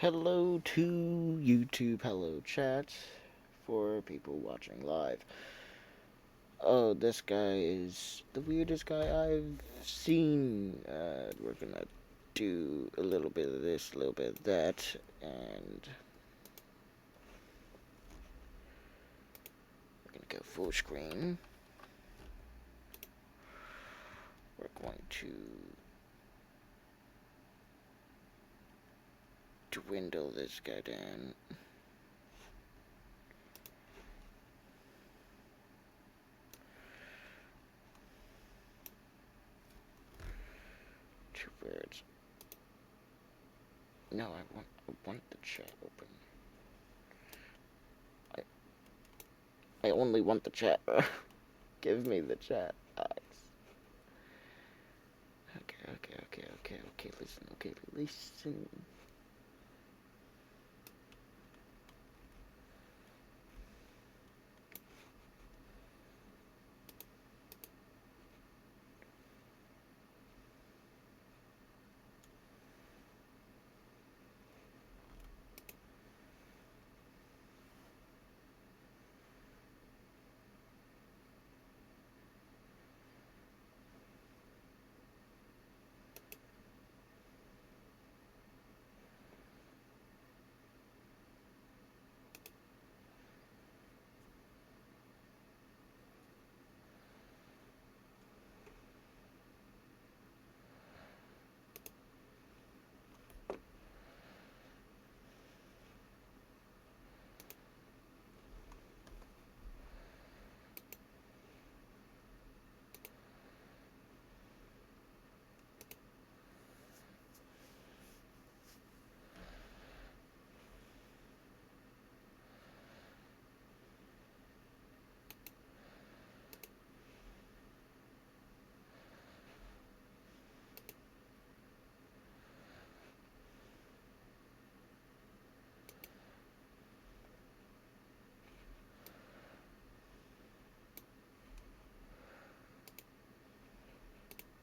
Hello to YouTube, hello chat, for people watching live. Oh, this guy is the weirdest guy I've seen. We're gonna do a little bit of this, a little bit of that, and we're gonna go full screen. We're going to dwindle this guy down. To where it's... No, I want the chat open. I only want the chat. Give me the chat. Okay, listen.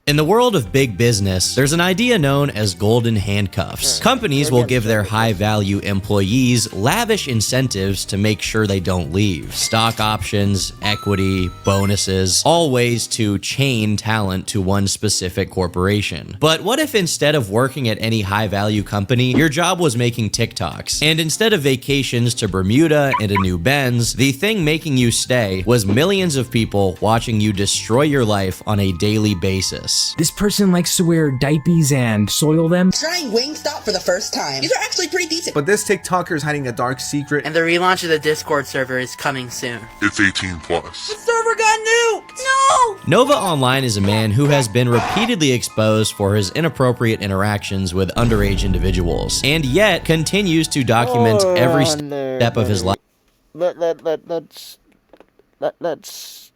In the world of big business, there's an idea known as golden handcuffs. Companies will give their high-value employees lavish incentives to make sure they don't leave. Stock options, equity, bonuses, all ways to chain talent to one specific corporation. But what if instead of working at any high-value company, your job was making TikToks? And instead of vacations to Bermuda and a new Benz, the thing making you stay was millions of people watching you destroy your life on a daily basis. This person likes to wear diapers and soil them. Trying Wingstop for the first time. These are actually pretty decent. But this TikToker is hiding a dark secret. And the relaunch of the Discord server is coming soon. It's 18 plus. The server got nuked! No! Nova Online is a man who has been repeatedly exposed for his inappropriate interactions with underage individuals, and yet continues to document every step of his life. Let's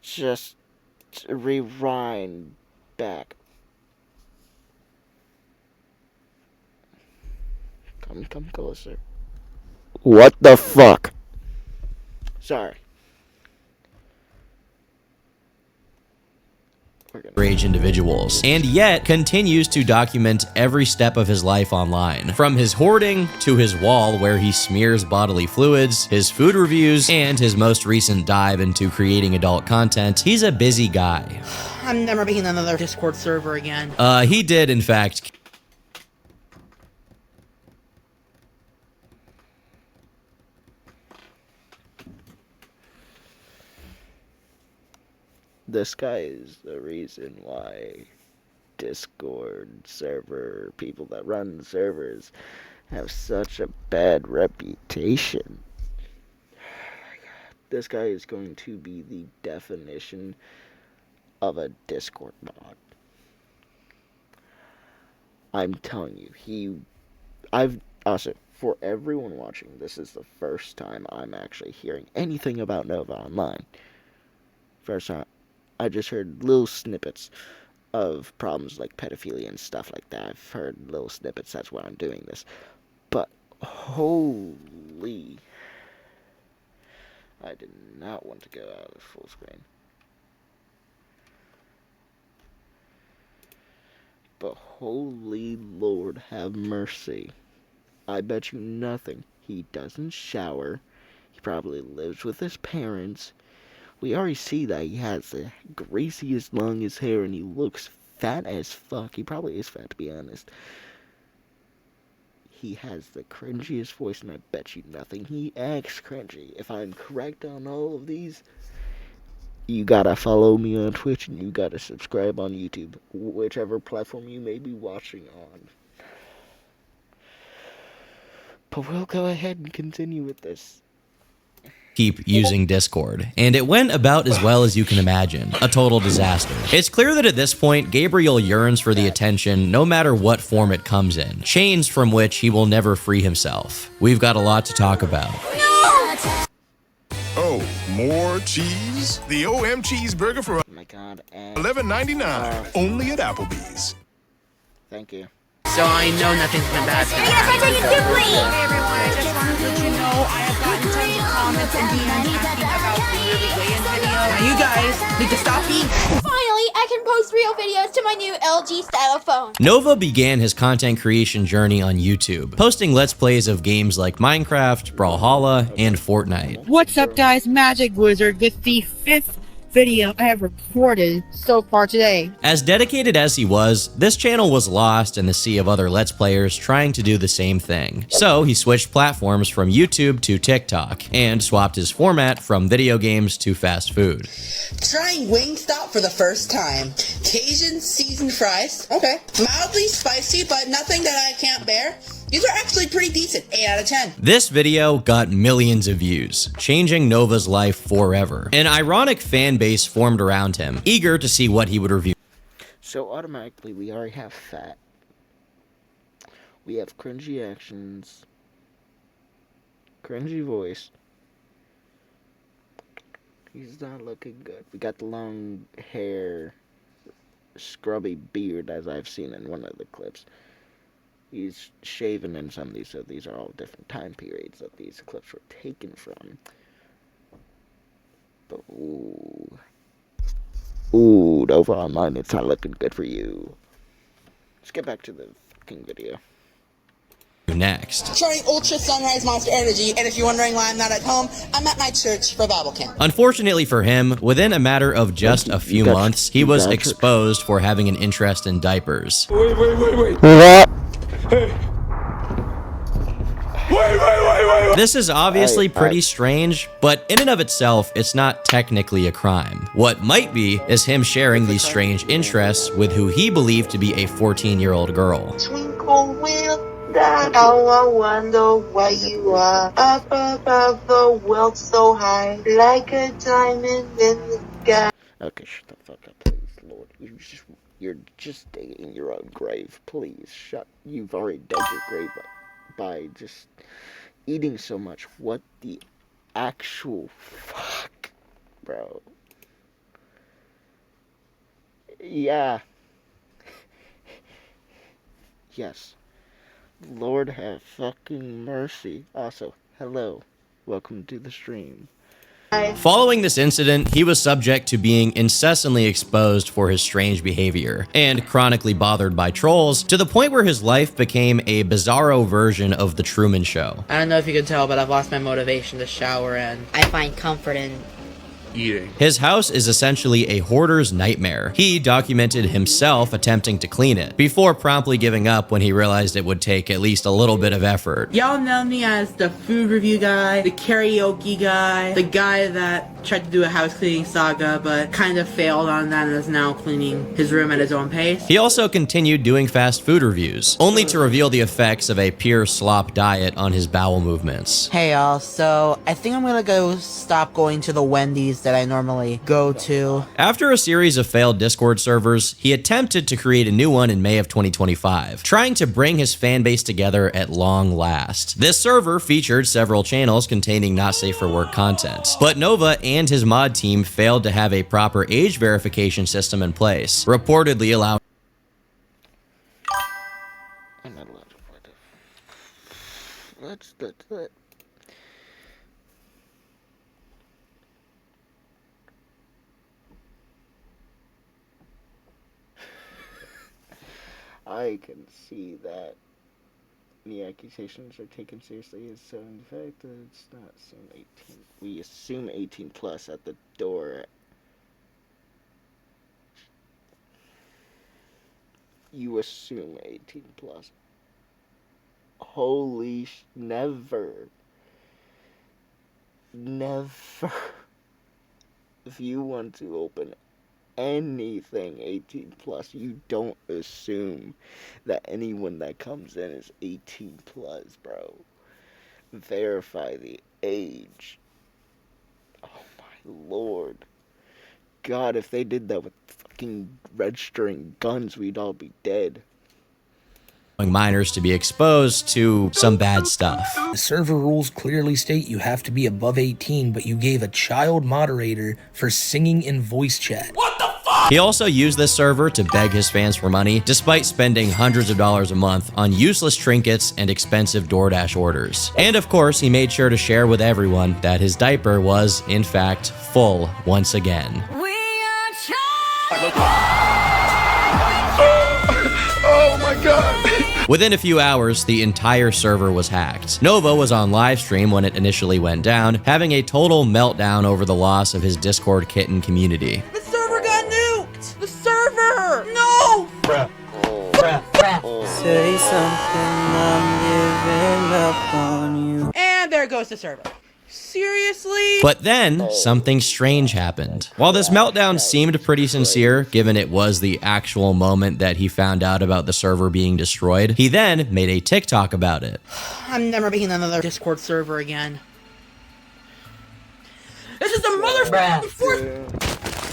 just rewind back. Come closer. What the fuck? Sorry. Underage individuals, and yet continues to document every step of his life online. From his hoarding to his wall where he smears bodily fluids, his food reviews, and his most recent dive into creating adult content, he's a busy guy. I'm never making another Discord server again. He did, in fact, This guy is the reason why Discord server, people that run servers, have such a bad reputation. This guy is going to be the definition of a Discord mod. I'm telling you, I've also, for everyone watching, this is the first time I'm actually hearing anything about Nova Online. First time, I just heard little snippets of problems like pedophilia and stuff like that. I've heard little snippets, that's why I'm doing this. But, holy... I did not want to go out of full screen. But holy Lord have mercy. I bet you nothing. He doesn't shower. He probably lives with his parents. We already see that he has the greasiest, longest hair, and he looks fat as fuck. He probably is fat, to be honest. He has the cringiest voice, and I bet you nothing. He acts cringy. If I'm correct on all of these, you gotta follow me on Twitch, and you gotta subscribe on YouTube, whichever platform you may be watching on. But we'll go ahead and continue with this. Keep using Discord, and it went about as well as you can imagine. A total disaster. It's clear that at this point, Gabriel yearns for the attention no matter what form it comes in, chains from which he will never free himself. We've got a lot to talk about. Oh, more cheese? The OM Cheeseburger for Oh my god, and $11.99, only at Applebee's. thank you. So I know nothing's been bad. Hey everyone, I just wanted to let you know I have gotten tons of comments and DMs asking about the weigh-in video. Now you guys need to stop eating. Finally, I can post real videos to my new LG Stylo phone. Nova began his content creation journey on YouTube, posting Let's Plays of games like Minecraft, Brawlhalla, and Fortnite. What's up, guys? Magic Wizard with the 5th video I have recorded so far today. As dedicated as he was, this channel was lost in the sea of other Let's Players trying to do the same thing. So he switched platforms from YouTube to TikTok, and swapped his format from video games to fast food. Trying Wingstop for the first time. Cajun seasoned fries. Okay. Mildly spicy, but nothing that I can't bear. These are actually pretty decent. 8 out of 10. This video got millions of views, changing Nova's life forever. An ironic fan base formed around him, eager to see what he would review. So automatically, we already have fat. We have cringy actions. Cringy voice. He's not looking good. We got the long hair, scrubby beard, as I've seen in one of the clips. He's shaven in some of these, so these are all different time periods that these clips were taken from. But ooh, Nova Online, it's not looking good for you. Let's get back to the fucking video. Next. Trying Ultra Sunrise Monster Energy, and if you're wondering why I'm not at home, I'm at my church for Bible camp. Unfortunately for him, within a matter of just a few months, he was exposed for having an interest in diapers. Wait. What? This is obviously pretty strange, but in and of itself, it's not technically a crime. What might be is him sharing these strange interests with who he believed to be a 14-year-old girl. Twinkle with that, oh, I wonder where you are. Up above the world so high, like a diamond in the sky. Okay, shut the fuck up, please, Lord. You're just digging your own grave. Please, shut. You've already dug your grave by just eating so much. What the actual fuck, bro? Yeah. Yes. Lord have fucking mercy. Also, hello. Welcome to the stream. Following this incident, he was subject to being incessantly exposed for his strange behavior, and chronically bothered by trolls, to the point where his life became a bizarro version of The Truman Show. I don't know if you can tell, but I've lost my motivation to shower, and I find comfort in Eating. His house is essentially a hoarder's nightmare. He documented himself attempting to clean it, before promptly giving up when he realized it would take at least a little bit of effort. y'all know me as the food review guy, the karaoke guy, the guy that tried to do a house cleaning saga but kind of failed on that and is now cleaning his room at his own pace. He also continued doing fast food reviews, only to reveal the effects of a pure slop diet on his bowel movements. Hey y'all, so I think I'm gonna go stop going to the Wendy's that I normally go to. After a series of failed Discord servers, he attempted to create a new one in May of 2025, trying to bring his fan base together at long last. This server featured several channels containing not safe for work content, but Nova and his mod team failed to have a proper age verification system in place, reportedly allowing I'm not allowed to play that. Let's I can see that. The accusations are taken seriously, so in fact it's not some 18. We assume 18 plus at the door. You assume 18 plus. Holy never. Never. If you want to open anything 18 plus, you don't assume that anyone that comes in is 18 plus, bro. Verify the age. Oh my lord. God, if they did that with fucking registering guns, we'd all be dead. Minors to be exposed to some bad stuff. The server rules clearly state you have to be above 18, but you gave a child moderator for singing in voice chat. What the fuck? He also used this server to beg his fans for money, despite spending hundreds of dollars a month on useless trinkets and expensive DoorDash orders. And of course, he made sure to share with everyone that his diaper was, in fact, full once again. Oh my god! Within a few hours, the entire server was hacked. Nova was on live stream when it initially went down, having a total meltdown over the loss of his Discord kitten community. The server got nuked! The server! No! Say something, I'm giving up on you. And there goes the server. Seriously? But then, something strange happened. While this meltdown seemed pretty sincere, given it was the actual moment that he found out about the server being destroyed, he then made a TikTok about it. I'm never making another Discord server again. This is the motherfucking fourth...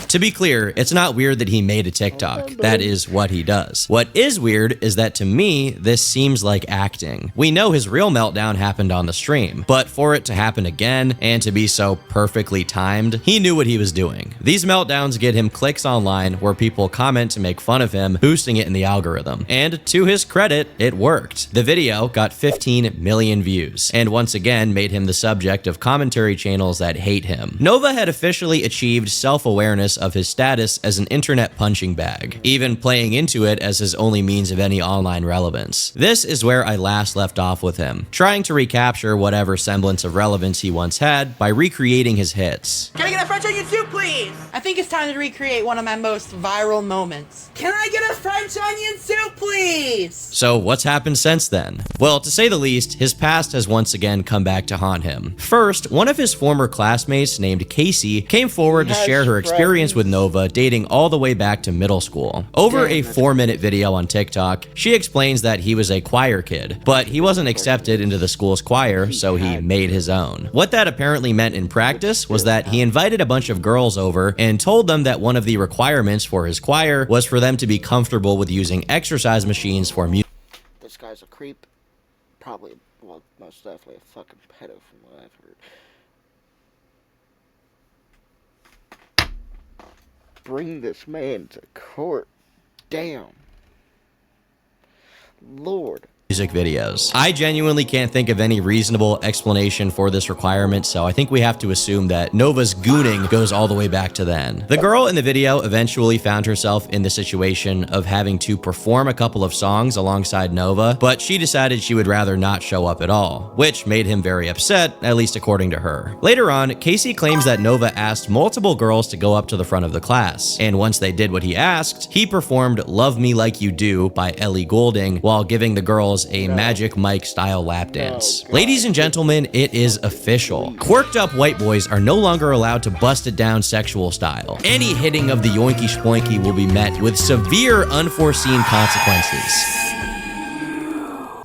To be clear, it's not weird that he made a TikTok. That is what he does. What is weird is that to me, this seems like acting. We know his real meltdown happened on the stream, but for it to happen again and to be so perfectly timed, he knew what he was doing. These meltdowns get him clicks online where people comment to make fun of him, boosting it in the algorithm. And to his credit, it worked. The video got 15 million views, and once again made him the subject of commentary channels that hate him. Nova had officially achieved self-awareness of his status as an internet punching bag, even playing into it as his only means of any online relevance. This is where I last left off with him, trying to recapture whatever semblance of relevance he once had by recreating his hits. Can I get a French onion soup, please? I think it's time to recreate one of my most viral moments. Can I get a French onion soup, please? So what's happened since then? Well, to say the least, his past has once again come back to haunt him. First, one of his former classmates named Casey came forward to share her experience with Nova dating all the way back to middle school. Over a 4-minute video on TikTok, she explains that he was a choir kid, but he wasn't accepted into the school's choir, so he made his own. What that apparently meant in practice was that he invited a bunch of girls over and told them that one of the requirements for his choir was for them to be comfortable with using exercise machines for music. This guy's a creep. Probably, well, most definitely a fucking pedo from what I've heard. Bring this man to court. Damn. Lord. Music videos. I genuinely can't think of any reasonable explanation for this requirement, so I think we have to assume that Nova's gooning goes all the way back to then. The girl in the video eventually found herself in the situation of having to perform a couple of songs alongside Nova, but she decided she would rather not show up at all, which made him very upset, at least according to her. Later on, Casey claims that Nova asked multiple girls to go up to the front of the class, and once they did what he asked, he performed Love Me Like You Do by Ellie Goulding while giving the girls a Magic Mike style lap dance. Ladies and gentlemen, it is official. Quirked up white boys are no longer allowed to bust it down sexual style. Any hitting of the yoinky spoinky will be met with severe unforeseen consequences.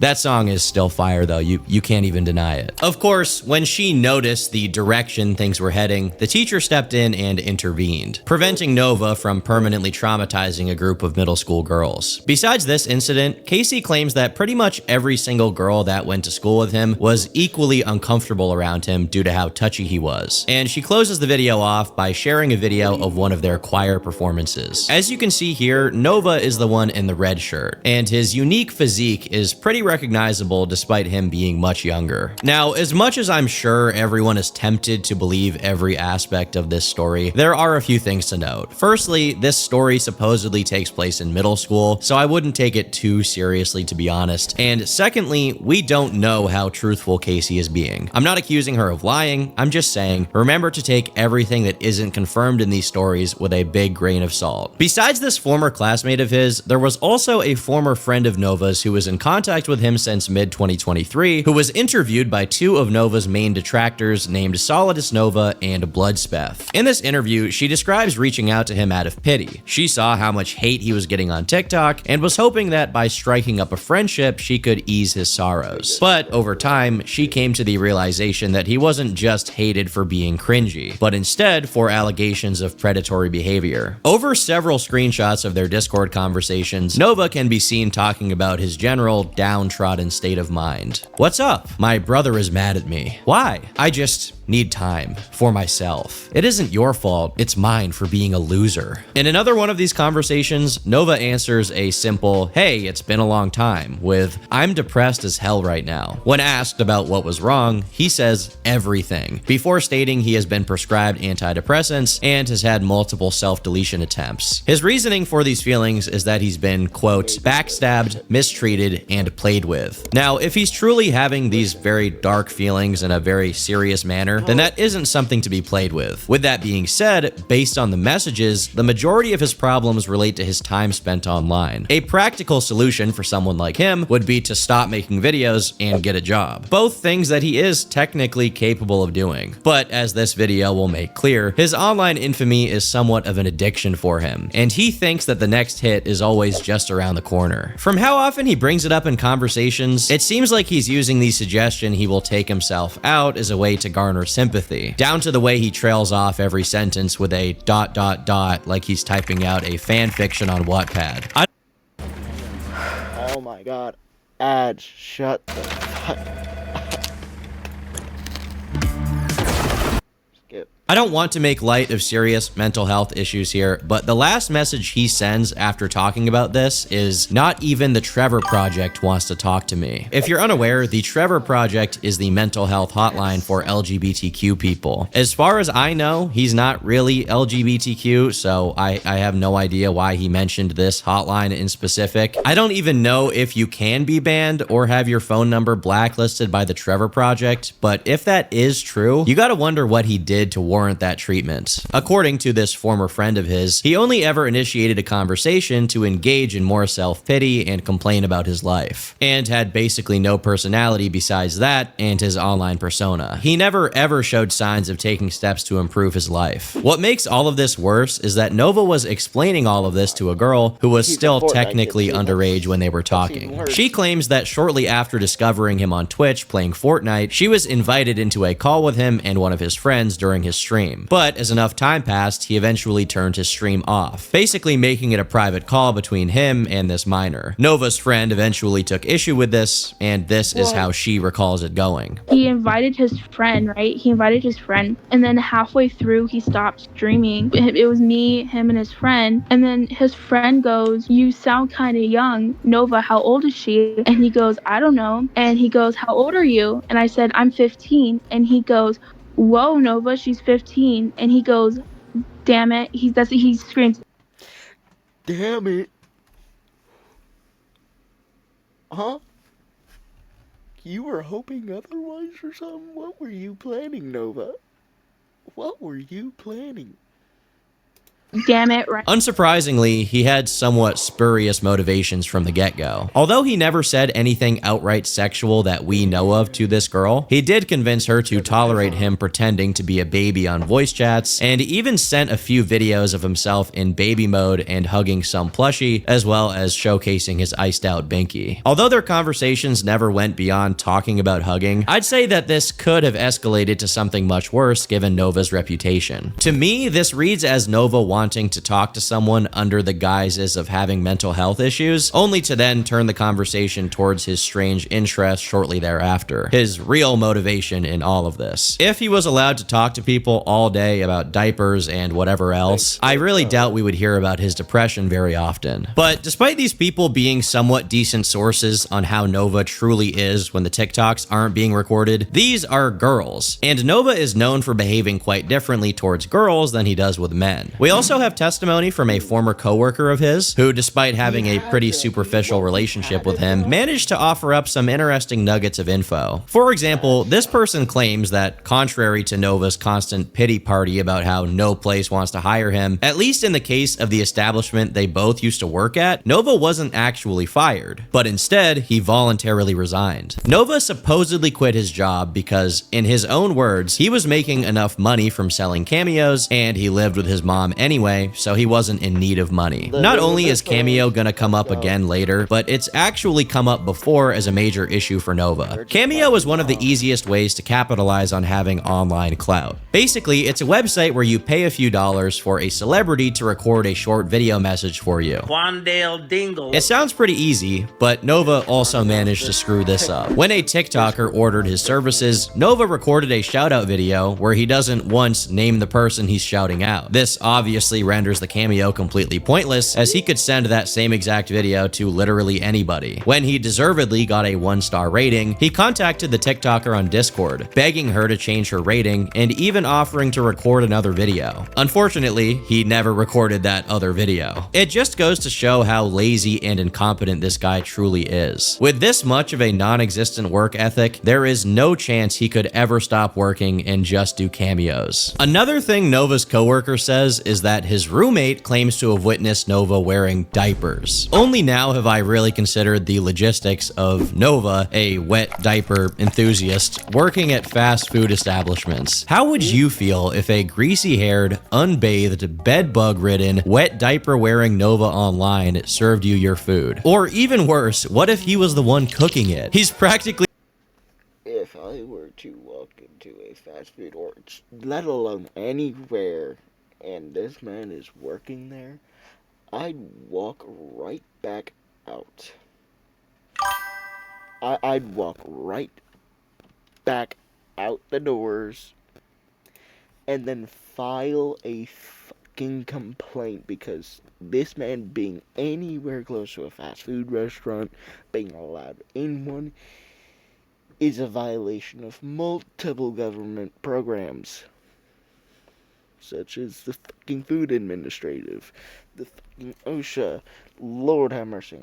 That song is still fire though, you can't even deny it. Of course, when she noticed the direction things were heading, the teacher stepped in and intervened, preventing Nova from permanently traumatizing a group of middle school girls. Besides this incident, Casey claims that pretty much every single girl that went to school with him was equally uncomfortable around him due to how touchy he was. And she closes the video off by sharing a video of one of their choir performances. As you can see here, Nova is the one in the red shirt, and his unique physique is pretty recognizable despite him being much younger. Now, as much as I'm sure everyone is tempted to believe every aspect of this story, there are a few things to note. Firstly, this story supposedly takes place in middle school, so I wouldn't take it too seriously, to be honest. And secondly, we don't know how truthful Casey is being. I'm not accusing her of lying, I'm just saying, remember to take everything that isn't confirmed in these stories with a big grain of salt. Besides this former classmate of his, there was also a former friend of Nova's who was in contact with him since mid-2023, who was interviewed by two of Nova's main detractors named Solidus Nova and Bloodspeth. In this interview, she describes reaching out to him out of pity. She saw how much hate he was getting on TikTok and was hoping that by striking up a friendship, she could ease his sorrows. But over time, she came to the realization that he wasn't just hated for being cringy, but instead for allegations of predatory behavior. Over several screenshots of their Discord conversations, Nova can be seen talking about his general downtrodden state of mind. What's up? My brother is mad at me. Why? I just need time for myself. It isn't your fault, it's mine for being a loser. In another one of these conversations, Nova answers a simple, hey, it's been a long time, with, I'm depressed as hell right now. When asked about what was wrong, he says everything, before stating he has been prescribed antidepressants and has had multiple self-deletion attempts. His reasoning for these feelings is that he's been, quote, backstabbed, mistreated, and played with. Now, if he's truly having these very dark feelings in a very serious manner, then that isn't something to be played with. With that being said, based on the messages, the majority of his problems relate to his time spent online. A practical solution for someone like him would be to stop making videos and get a job. Both things that he is technically capable of doing. But as this video will make clear, his online infamy is somewhat of an addiction for him, and he thinks that the next hit is always just around the corner. From how often he brings it up in conversations, it seems like he's using the suggestion he will take himself out as a way to garner sympathy, down to the way he trails off every sentence with a ... like he's typing out a fan fiction on Wattpad. Oh my god. Ads, shut the fuck. Skip. I don't want to make light of serious mental health issues here, but the last message he sends after talking about this is, not even the Trevor Project wants to talk to me. If you're unaware, the Trevor Project is the mental health hotline for LGBTQ people. As far as I know, he's not really LGBTQ, so I have no idea why he mentioned this hotline in specific. I don't even know if you can be banned or have your phone number blacklisted by the Trevor Project, but if that is true, you gotta wonder what he did to warrant that treatment. According to this former friend of his, he only ever initiated a conversation to engage in more self-pity and complain about his life, and had basically no personality besides that and his online persona. He never ever showed signs of taking steps to improve his life. What makes all of this worse is that Nova was explaining all of this to a girl who was still technically underage when they were talking. She claims that shortly after discovering him on Twitch playing Fortnite, she was invited into a call with him and one of his friends during his stream. But as enough time passed, he eventually turned his stream off, basically making it a private call between him and this minor. Nova's friend eventually took issue with this, and this is how she recalls it going. He invited his friend, right? He invited his friend, and then halfway through, he stopped streaming. It was me, him, and his friend, and then his friend goes, "You sound kind of young. Nova, how old is she?" And he goes, "I don't know." And he goes, "How old are you?" And I said, "I'm 15." And he goes, "Whoa, Nova, she's 15. And he goes, "Damn it." He screams, Damn it. Huh? You were hoping otherwise or something? What were you planning, Nova? What were you planning? "Damn it," right? Unsurprisingly, he had somewhat spurious motivations from the get-go. Although he never said anything outright sexual that we know of to this girl, he did convince her to tolerate him pretending to be a baby on voice chats, and even sent a few videos of himself in baby mode and hugging some plushie, as well as showcasing his iced out binky. Although their conversations never went beyond talking about hugging, I'd say that this could have escalated to something much worse given Nova's reputation. To me, this reads as Nova wanting to talk to someone under the guises of having mental health issues, only to then turn the conversation towards his strange interest shortly thereafter. His real motivation in all of this. If he was allowed to talk to people all day about diapers and whatever else, I really doubt we would hear about his depression very often. But despite these people being somewhat decent sources on how Nova truly is when the TikToks aren't being recorded, these are girls. And Nova is known for behaving quite differently towards girls than he does with men. We also have testimony from a former coworker of his, who despite having a pretty superficial relationship with him, managed to offer up some interesting nuggets of info. For example, this person claims that contrary to Nova's constant pity party about how no place wants to hire him, at least in the case of the establishment they both used to work at, Nova wasn't actually fired, but instead he voluntarily resigned. Nova supposedly quit his job because, in his own words, he was making enough money from selling cameos and he lived with his mom anyway, so he wasn't in need of money. Not only is Cameo gonna come up again later, but it's actually come up before as a major issue for Nova. Cameo is one of the easiest ways to capitalize on having online clout. Basically, it's a website where you pay a few dollars for a celebrity to record a short video message for you. Quandale Dingle. It sounds pretty easy, but Nova also managed to screw this up. When a TikToker ordered his services, Nova recorded a shoutout video where he doesn't once name the person he's shouting out. This obviously renders the Cameo completely pointless, as he could send that same exact video to literally anybody. When he deservedly got a 1-star rating, he contacted the TikToker on Discord, begging her to change her rating and even offering to record another video. Unfortunately, he never recorded that other video. It just goes to show how lazy and incompetent this guy truly is. With this much of a non-existent work ethic, there is no chance he could ever stop working and just do cameos. Another thing Nova's coworker says is that his roommate claims to have witnessed Nova wearing diapers. Only now have I really considered the logistics of Nova, a wet diaper enthusiast, working at fast food establishments. How would you feel if a greasy-haired, unbathed, bed-bug-ridden, wet diaper-wearing Nova Online served you your food? Or even worse, what if he was the one cooking it? He's practically... If I were to walk into a fast food or let alone anywhere and this man is working there, I'd walk right back out. I'd walk right back out the doors and then file a fucking complaint because this man being anywhere close to a fast food restaurant, being allowed in one, is a violation of multiple government programs, such as the fucking Food Administrative, the fucking OSHA. Lord have mercy.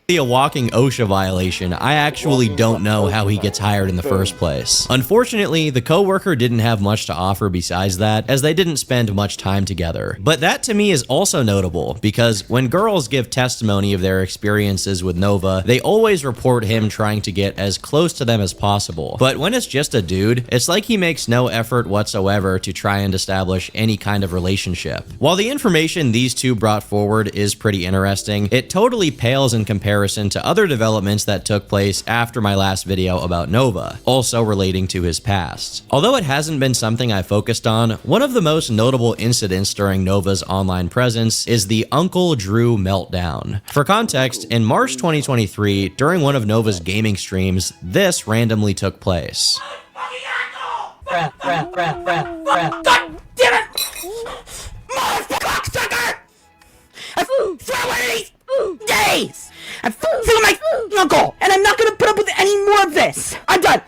A walking OSHA violation. I actually don't know how he gets hired in the first place. Unfortunately, the coworker didn't have much to offer besides that, as they didn't spend much time together. But that to me is also notable, because when girls give testimony of their experiences with Nova, they always report him trying to get as close to them as possible. But when it's just a dude, it's like he makes no effort whatsoever to try and establish any kind of relationship. While the information these two brought forward is pretty interesting, it totally pales in comparison to other developments that took place after my last video about Nova, also relating to his past. Although it hasn't been something I focused on, one of the most notable incidents during Nova's online presence is the Uncle Drew meltdown. For context, in March 2023, during one of Nova's gaming streams, this randomly took place. God damn it! Cocksucker! I've thrown one of these days! I've thrown my uncle, and I'm not gonna put up with any more of this! I'm done!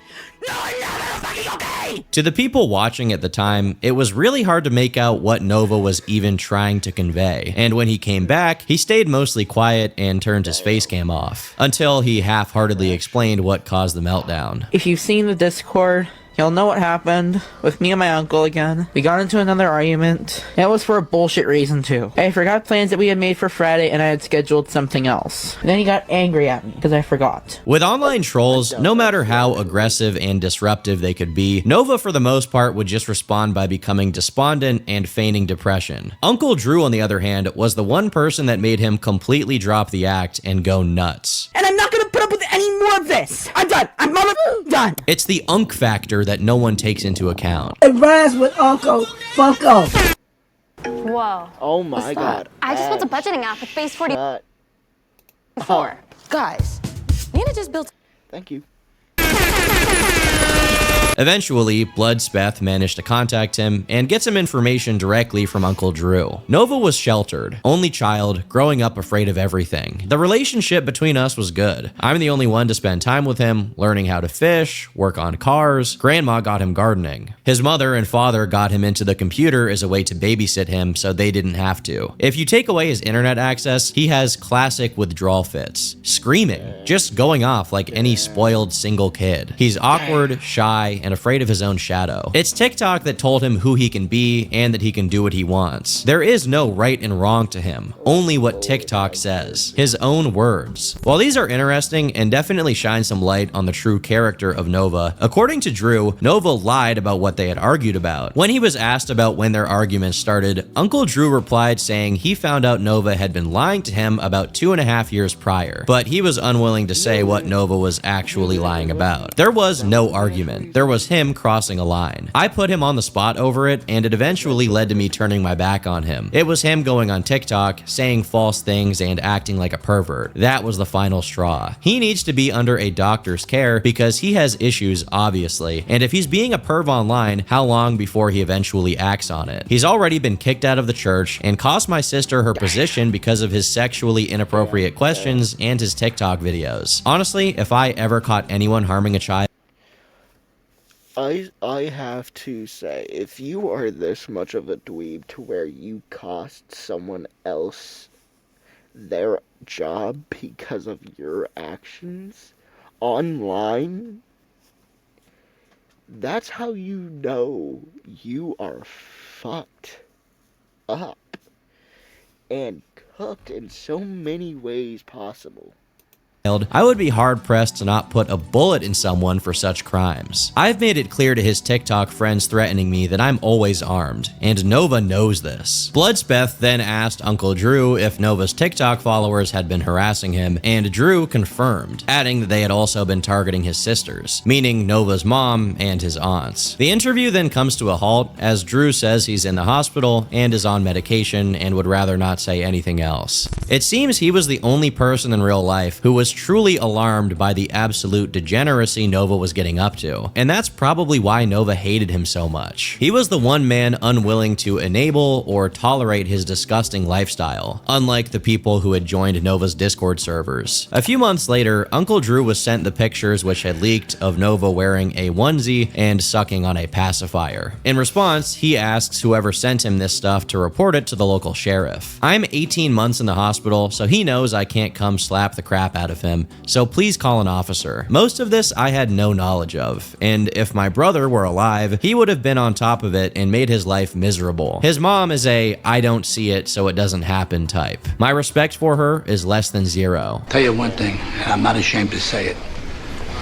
No, I'm not fucking okay! To the people watching at the time, it was really hard to make out what Nova was even trying to convey, and when he came back, he stayed mostly quiet and turned his face cam off, until he half-heartedly explained what caused the meltdown. If you've seen the Discord, you'll know what happened with me and my uncle again. We got into another argument. It was for a bullshit reason too. I forgot plans that we had made for Friday and I had scheduled something else. And then he got angry at me because I forgot. With online trolls, no matter how aggressive and disruptive they could be, Nova for the most part would just respond by becoming despondent and feigning depression. Uncle Drew, on the other hand, was the one person that made him completely drop the act and go nuts. And I'm not gonna put up with any more of this! I'm done! I'm done! It's the unk factor that no one takes into account. It rhymes with Uncle Funko. Whoa. Oh my god. I just built a Ash, budgeting app with Base 44. shut Guys, Nina just built. Thank you. Eventually, Bloodspeth managed to contact him and get some information directly from Uncle Drew. Nova was sheltered, only child, growing up afraid of everything. The relationship between us was good. I'm the only one to spend time with him, learning how to fish, work on cars. Grandma got him gardening. His mother and father got him into the computer as a way to babysit him so they didn't have to. If you take away his internet access, he has classic withdrawal fits. Screaming, just going off like any spoiled single kid. He's awkward, shy, and afraid of his own shadow. It's TikTok that told him who he can be and that he can do what he wants. There is no right and wrong to him, only what TikTok says. His own words. While these are interesting and definitely shine some light on the true character of Nova, according to Drew, Nova lied about what they had argued about. When he was asked about when their argument started, Uncle Drew replied saying he found out Nova had been lying to him about 2.5 years prior, but he was unwilling to say what Nova was actually lying about. There was no argument. There was him crossing a line. I put him on the spot over it, and it eventually led to me turning my back on him. It was him going on TikTok, saying false things, and acting like a pervert. That was the final straw. He needs to be under a doctor's care because he has issues, obviously, and if he's being a perv online, how long before he eventually acts on it? He's already been kicked out of the church and cost my sister her position because of his sexually inappropriate questions and his TikTok videos. Honestly, if I ever caught anyone harming a child, I have to say, if you are this much of a dweeb to where you cost someone else their job because of your actions online, that's how you know you are fucked up and cooked in so many ways possible. I would be hard-pressed to not put a bullet in someone for such crimes. I've made it clear to his TikTok friends threatening me that I'm always armed, and Nova knows this. Bloodspeth then asked Uncle Drew if Nova's TikTok followers had been harassing him, and Drew confirmed, adding that they had also been targeting his sisters, meaning Nova's mom and his aunts. The interview then comes to a halt as Drew says he's in the hospital and is on medication and would rather not say anything else. It seems he was the only person in real life who was truly alarmed by the absolute degeneracy Nova was getting up to, and that's probably why Nova hated him so much. He was the one man unwilling to enable or tolerate his disgusting lifestyle, unlike the people who had joined Nova's Discord servers. A few months later, Uncle Drew was sent the pictures which had leaked of Nova wearing a onesie and sucking on a pacifier. In response, he asks whoever sent him this stuff to report it to the local sheriff. I'm 18 months in the hospital, so he knows I can't come slap the crap out of him, so please call an officer. Most of this I had no knowledge of, and if my brother were alive, he would have been on top of it and made his life miserable. His mom is a I don't see it so it doesn't happen type. My respect for her is less than zero. Tell you one thing, and I'm not ashamed to say it.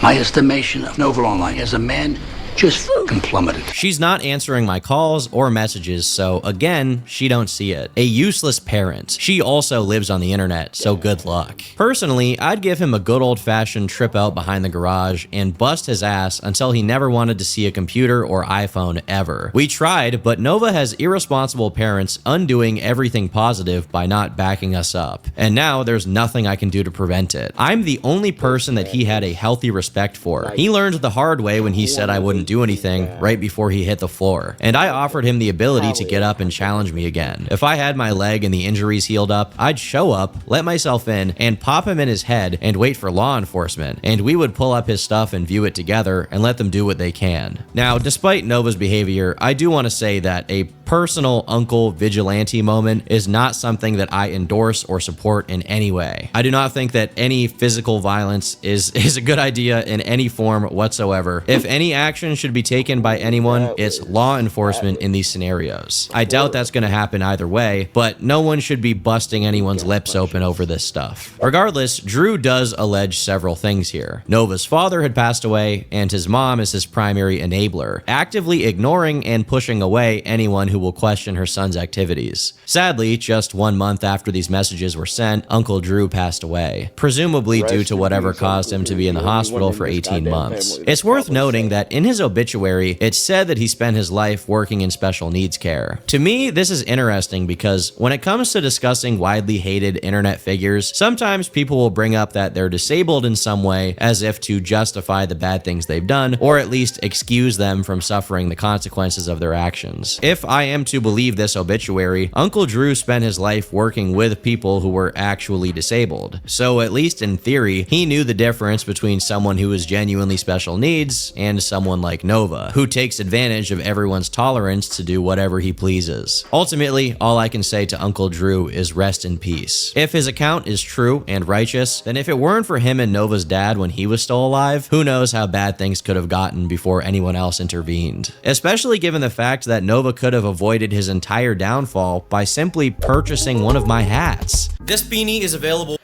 My estimation of Nova Online as a man just f***ing plummeted. She's not answering my calls or messages, so again, she don't see it. A useless parent. She also lives on the internet, so good luck. Personally, I'd give him a good old-fashioned trip out behind the garage and bust his ass until he never wanted to see a computer or iPhone ever. We tried, but Nova has irresponsible parents undoing everything positive by not backing us up. And now there's nothing I can do to prevent it. I'm the only person that he had a healthy respect for. He learned the hard way when he said I wouldn't do anything right before he hit the floor, and I offered him the ability to get up and challenge me again. If I had my leg and the injuries healed up, I'd show up, let myself in, and pop him in his head and wait for law enforcement, and we would pull up his stuff and view it together and let them do what they can. Now, despite Nova's behavior, I do want to say that a personal uncle vigilante moment is not something that I endorse or support in any way. I do not think that any physical violence is a good idea in any form whatsoever. If any action should be taken by anyone, it's law enforcement in these scenarios. I doubt that's going to happen either way, but no one should be busting anyone's lips open over this stuff. Regardless, Drew does allege several things here. Nova's father had passed away, and his mom is his primary enabler, actively ignoring and pushing away anyone who will question her son's activities. Sadly, just 1 month after these messages were sent, Uncle Drew passed away, presumably due to whatever caused him to be in the hospital for 18 months. It's worth noting that in his obituary, it said that he spent his life working in special needs care. To me, this is interesting because when it comes to discussing widely hated internet figures, sometimes people will bring up that they're disabled in some way as if to justify the bad things they've done, or at least excuse them from suffering the consequences of their actions. If I am to believe this obituary, Uncle Drew spent his life working with people who were actually disabled. So at least in theory, he knew the difference between someone who is genuinely special needs and someone like Nova, who takes advantage of everyone's tolerance to do whatever he pleases. Ultimately, all I can say to Uncle Drew is rest in peace. If his account is true and righteous, then if it weren't for him and Nova's dad when he was still alive, who knows how bad things could have gotten before anyone else intervened. Especially given the fact that Nova could have avoided his entire downfall by simply purchasing one of my hats. This beanie is available.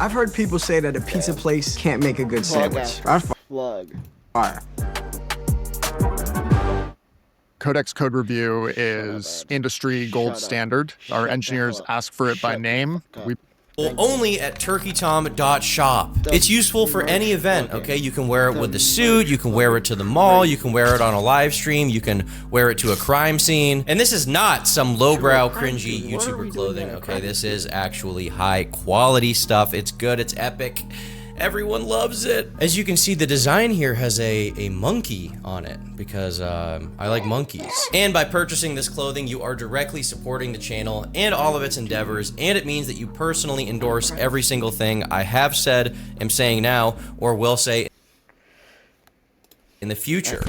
I've heard people say that a pizza place can't make a good sandwich. Plug. Fire. Codex Code Review is industry gold standard. Our engineers ask for it by name. We Only at turkeytom.shop. It's useful for any event, okay? You can wear it with the suit, you can wear it to the mall, you can wear it on a live stream, you can wear it to a crime scene. And this is not some lowbrow, cringy YouTuber clothing, okay? This is actually high quality stuff. It's good, it's epic. Everyone loves it. As you can see, the design here has a monkey on it because I like monkeys. And by purchasing this clothing, you are directly supporting the channel and all of its endeavors, and it means that you personally endorse every single thing I have said, am saying now, or will say in the future.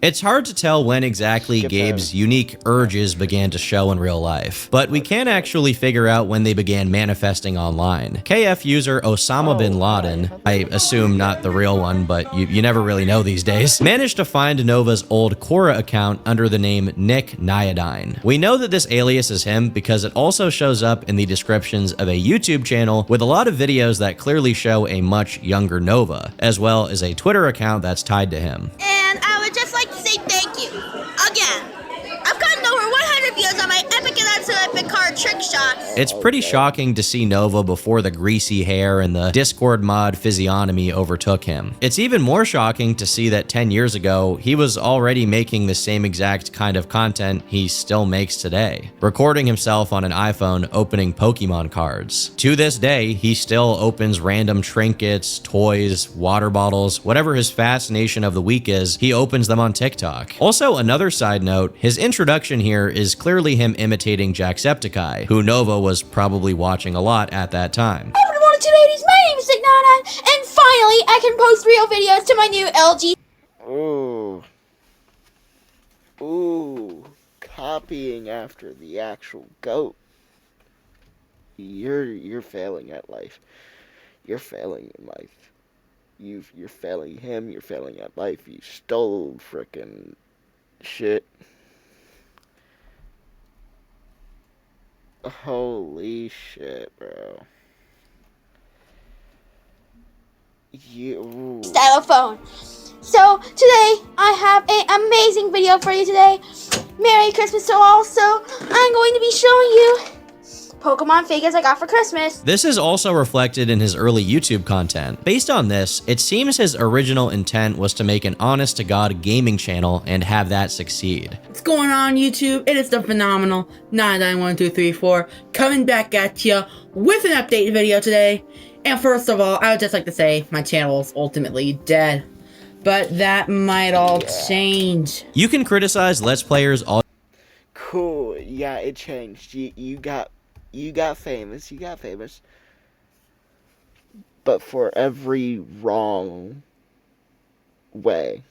It's hard to tell when exactly Gabe's unique urges began to show in real life, but we can actually figure out when they began manifesting online. KF user Osama bin Laden, I assume not the real one, but you never really know these days, managed to find Nova's old Quora account under the name Nick Nyadine. We know that this alias is him because it also shows up in the descriptions of a YouTube channel with a lot of videos that clearly show a much younger Nova, as well as a Twitter account that's tied to him. And I would just like to say thank you. Again. I've gotten over 100 views on my epic and absolute epic card trick shots. It's pretty shocking to see Nova before the greasy hair and the Discord mod physiognomy overtook him. It's even more shocking to see that 10 years ago, he was already making the same exact kind of content he still makes today, recording himself on an iPhone opening Pokemon cards. To this day, he still opens random trinkets, toys, water bottles, whatever his fascination of the week is, he opens them on TikTok. Also, another side note, his introduction here is clearly him imitating Jacksepticeye, who Nova was probably watching a lot at that time. Hello everyone, ladies, my name is Nick99, and finally I can post real videos to my new LG. Ooh, copying after the actual GOAT. You're failing at life. You're failing in life. You're failing him, you're failing at life. You stole frickin' shit. Holy shit, bro. Stylophone. So today I have an amazing video for you today. Merry Christmas to all. So I'm going to be showing you Pokemon figures I got for Christmas. This is also reflected in his early YouTube content. Based on this, it seems his original intent was to make an honest-to-God gaming channel and have that succeed. What's going on, YouTube? It is the phenomenal 9912334 coming back at you with an update video today. And first of all, I would just like to say my channel is ultimately dead. But that might all change. You can criticize Let's Players all. Cool, yeah, it changed. You got famous, but for every wrong way.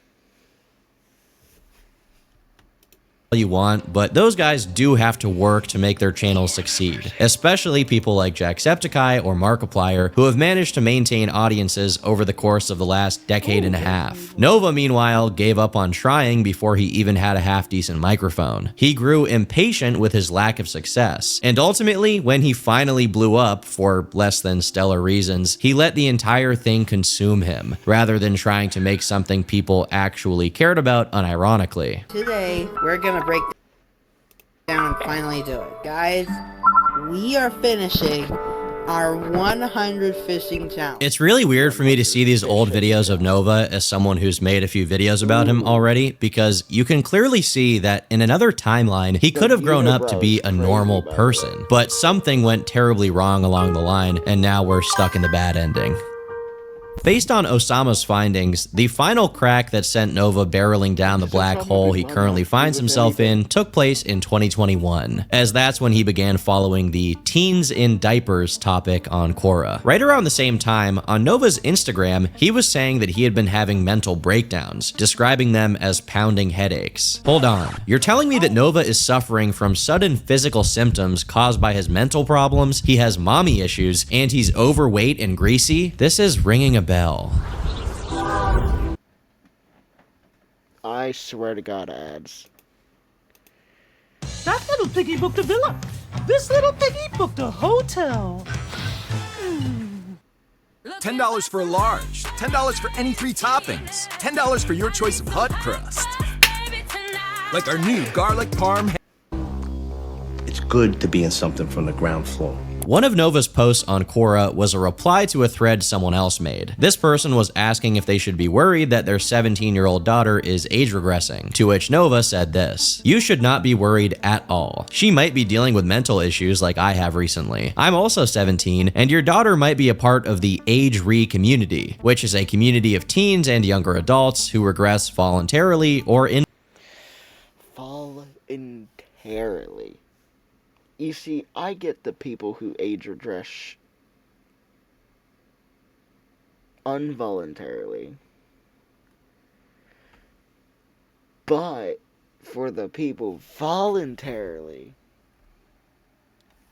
You want, but those guys do have to work to make their channels succeed, especially people like Jacksepticeye or Markiplier, who have managed to maintain audiences over the course of the last decade and a half. Nova, meanwhile, gave up on trying before he even had a half-decent microphone. He grew impatient with his lack of success, and ultimately, when he finally blew up, for less than stellar reasons, he let the entire thing consume him, rather than trying to make something people actually cared about unironically. Today, we're gonna break down and finally do it. Guys, we are finishing our 100 fishing challenge. It's really weird for me to see these old videos of Nova as someone who's made a few videos about him already, because you can clearly see that in another timeline, he could have grown up to be a normal person, but something went terribly wrong along the line, and now we're stuck in the bad ending. Based on Osama's findings, the final crack that sent Nova barreling down the black hole he currently finds himself in took place in 2021, as that's when he began following the teens in diapers topic on Quora. Right around the same time, on Nova's Instagram, he was saying that he had been having mental breakdowns, describing them as pounding headaches. Hold on, you're telling me that Nova is suffering from sudden physical symptoms caused by his mental problems, he has mommy issues, and he's overweight and greasy? This is ringing a bell. I swear to God, ads. That little piggy booked a villa. This little piggy booked a hotel. $10 for a large, $10 for any 3 toppings, $10 for your choice of hut crust. Like our new garlic parm. It's good to be in something from the ground floor. One of Nova's posts on Quora was a reply to a thread someone else made. This person was asking if they should be worried that their 17-year-old daughter is age regressing, to which Nova said this: "You should not be worried at all. She might be dealing with mental issues like I have recently. I'm also 17, and your daughter might be a part of the Age Re community, which is a community of teens and younger adults who regress voluntarily or Voluntarily. You see, I get the people who age regress involuntarily. But for the people voluntarily,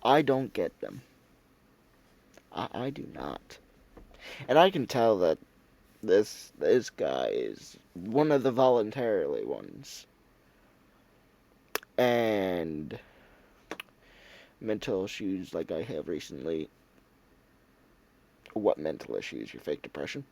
I don't get them. I do not. And I can tell that this guy is one of the voluntarily ones. And mental issues like I have recently. What mental issues? Your fake depression?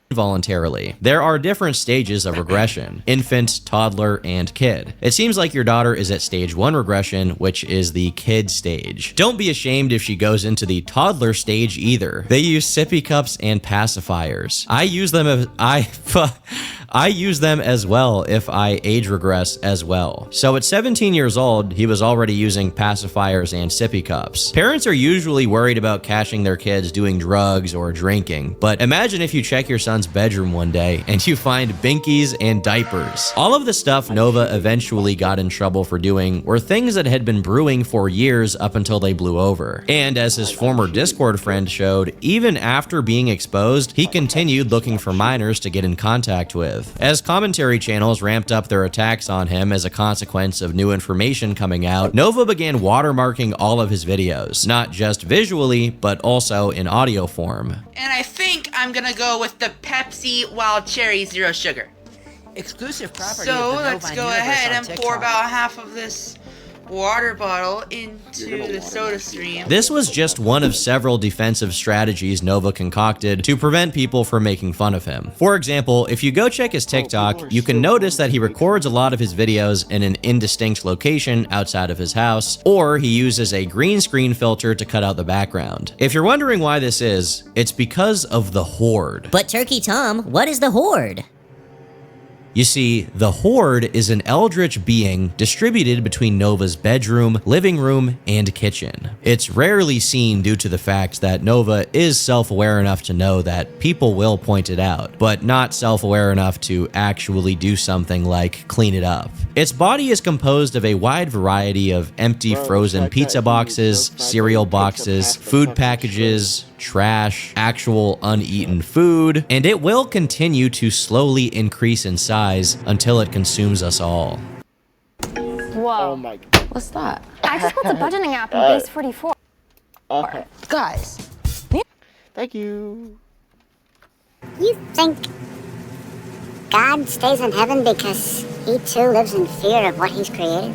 Voluntarily. There are different stages of regression: infant, toddler, and kid. It seems like your daughter is at stage 1 regression, which is the kid stage. Don't be ashamed if she goes into the toddler stage either. They use sippy cups and pacifiers. I use them as well if I age regress as well. So at 17 years old, he was already using pacifiers and sippy cups. Parents are usually worried about catching their kids doing drugs or drinking, but imagine if you check your son's bedroom one day and you find binkies and diapers. All of the stuff Nova eventually got in trouble for doing were things that had been brewing for years up until they blew over. And as his former Discord friend showed, even after being exposed, he continued looking for minors to get in contact with. As commentary channels ramped up their attacks on him as a consequence of new information coming out, Nova began watermarking all of his videos, not just visually, but also in audio form. And I think I'm gonna go with the Pepsi Wild Cherry Zero Sugar. Exclusive property. So let's go ahead and pour about half of this water bottle into the soda stream. This was just one of several defensive strategies Nova concocted to prevent people from making fun of him. For example, if you go check his TikTok, you can notice that he records a lot of his videos in an indistinct location outside of his house, or he uses a green screen filter to cut out the background. If you're wondering why this is, it's because of the Horde. But Turkey Tom, what is the Horde? You see, the Horde is an eldritch being distributed between Nova's bedroom, living room, and kitchen. It's rarely seen due to the fact that Nova is self-aware enough to know that people will point it out, but not self-aware enough to actually do something like clean it up. Its body is composed of a wide variety of empty frozen pizza boxes, cereal boxes, food packages, trash, actual uneaten food, and it will continue to slowly increase in size until it consumes us all. Whoa. Oh my God. What's that? I just built a budgeting app in Base 44. Guys. Thank you. You think God stays in heaven because he too lives in fear of what he's created?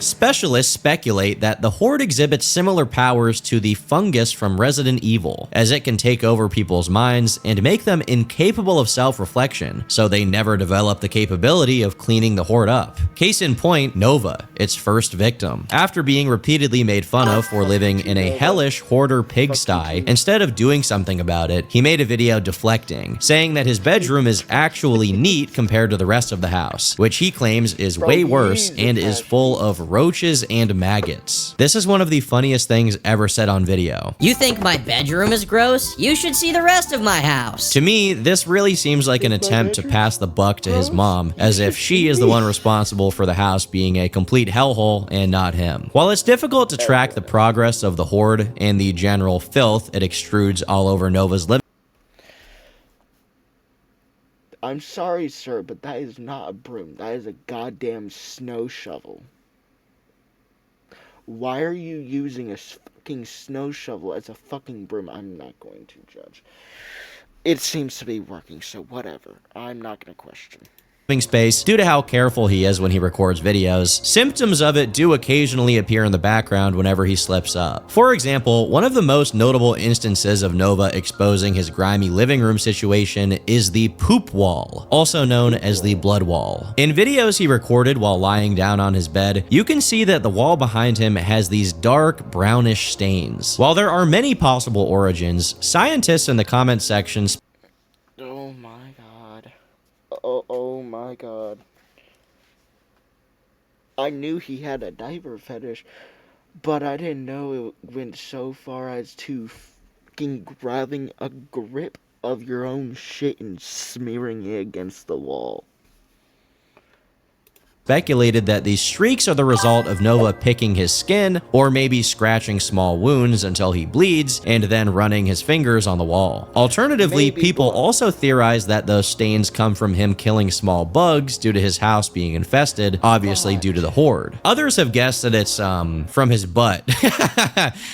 Specialists speculate that the Horde exhibits similar powers to the fungus from Resident Evil, as it can take over people's minds and make them incapable of self-reflection, so they never develop the capability of cleaning the Horde up. Case in point, Nova, its first victim. After being repeatedly made fun of for living in a hellish hoarder pigsty, instead of doing something about it, he made a video deflecting, saying that his bedroom is actually neat compared to the rest of the house, which he claims is way worse and is full of roaches and maggots. This is one of the funniest things ever said on video. You think my bedroom is gross? You should see the rest of my house. To me, this really seems like an attempt to pass the buck to his mom, as if she is the one responsible for the house being a complete hellhole and not him. While it's difficult to track the progress of the Horde and the general filth it extrudes all over Nova's living, I'm sorry, sir, but that is not a broom. That is a goddamn snow shovel. Why are you using a fucking snow shovel as a fucking broom? I'm not going to judge. It seems to be working, so whatever. I'm not going to question. space due to how careful he is when he records videos. Symptoms of it do occasionally appear in the background whenever he slips up. For example, one of the most notable instances of Nova exposing his grimy living room situation is the poop wall, also known as the blood wall. In videos he recorded while lying down on his bed, you can see that the wall behind him has these dark brownish stains. While there are many possible origins, scientists in the comment section Oh my god. I knew he had a diaper fetish, but I didn't know it went so far as to fucking grabbing a grip of your own shit and smearing it against the wall. Speculated that these streaks are the result of Nova picking his skin, or maybe scratching small wounds until he bleeds, and then running his fingers on the wall. Alternatively, people also theorize that those stains come from him killing small bugs due to his house being infested, obviously due to the Horde. Others have guessed that it's from his butt.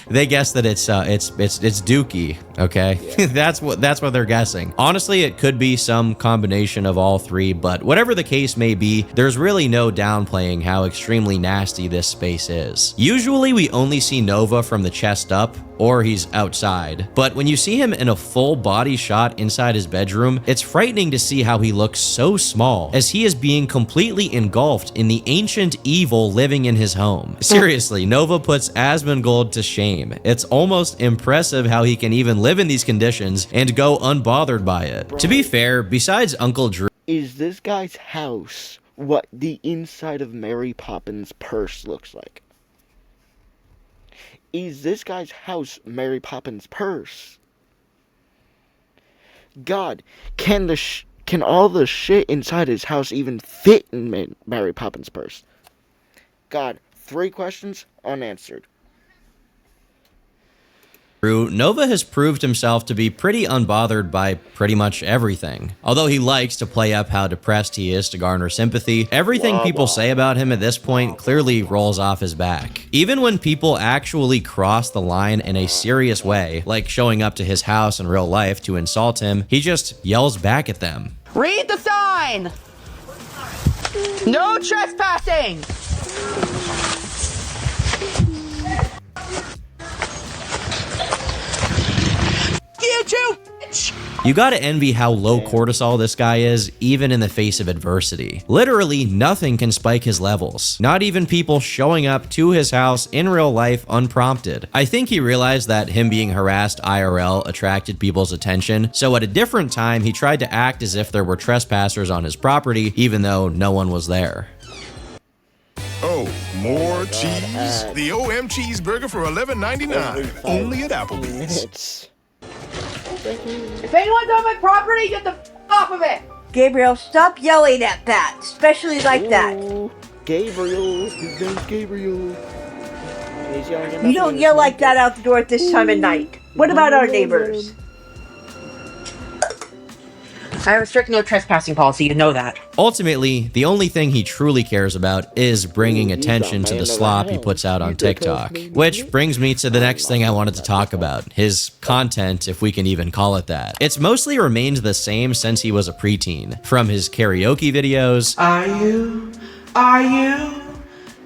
They guess that it's Dookie, okay? Yeah. That's what they're guessing. Honestly, it could be some combination of all three, but whatever the case may be, there's really no downplaying how extremely nasty this space is. Usually we only see Nova from the chest up, or he's outside, but when you see him in a full body shot inside his bedroom, it's frightening to see how he looks so small, as he is being completely engulfed in the ancient evil living in his home. Seriously, Nova puts Asmongold to shame. It's almost impressive how he can even live in these conditions and go unbothered by it. Bro. To be fair, besides Uncle Drew, is this guy's house what the inside of Mary Poppins' purse looks like? Is this guy's house Mary Poppins' purse? God, can all the shit inside his house even fit in Mary Poppins' purse? God, 3 questions unanswered. Nova has proved himself to be pretty unbothered by pretty much everything. Although he likes to play up how depressed he is to garner sympathy, everything people say about him at this point clearly rolls off his back. Even when people actually cross the line in a serious way, like showing up to his house in real life to insult him, he just yells back at them. Read the sign! No trespassing! You gotta envy how low cortisol this guy is, even in the face of adversity. Literally nothing can spike his levels, not even people showing up to his house in real life unprompted. I think he realized that him being harassed IRL attracted people's attention, so at a different time he tried to act as if there were trespassers on his property, even though no one was there. Oh, more cheese? The OM Cheeseburger for $11.99, only at Applebee's. If anyone's on my property, get the f off of it! Gabriel, stop yelling at Pat, especially like that. Gabriel, his name's Gabriel. You don't yell like that out the door at this time of night. What about our neighbors? I have a strict no trespassing policy, you know that. Ultimately, the only thing he truly cares about is bringing attention to the slop he puts out on TikTok. Which brings me to the next thing I wanted to talk about, his content, if we can even call it that. It's mostly remained the same since he was a preteen. From his karaoke videos, Are you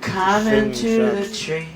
Climbing to the tree,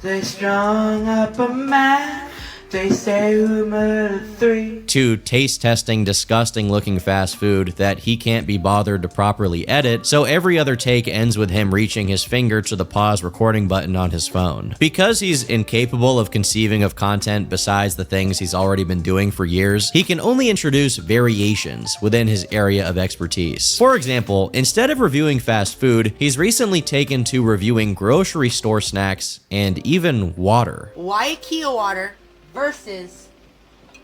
they strung up a man. They say who murdered 3. To taste testing disgusting looking fast food that he can't be bothered to properly edit, so every other take ends with him reaching his finger to the pause recording button on his phone. Because he's incapable of conceiving of content besides the things he's already been doing for years, he can only introduce variations within his area of expertise. For example, instead of reviewing fast food, he's recently taken to reviewing grocery store snacks and even water. Waikiki water versus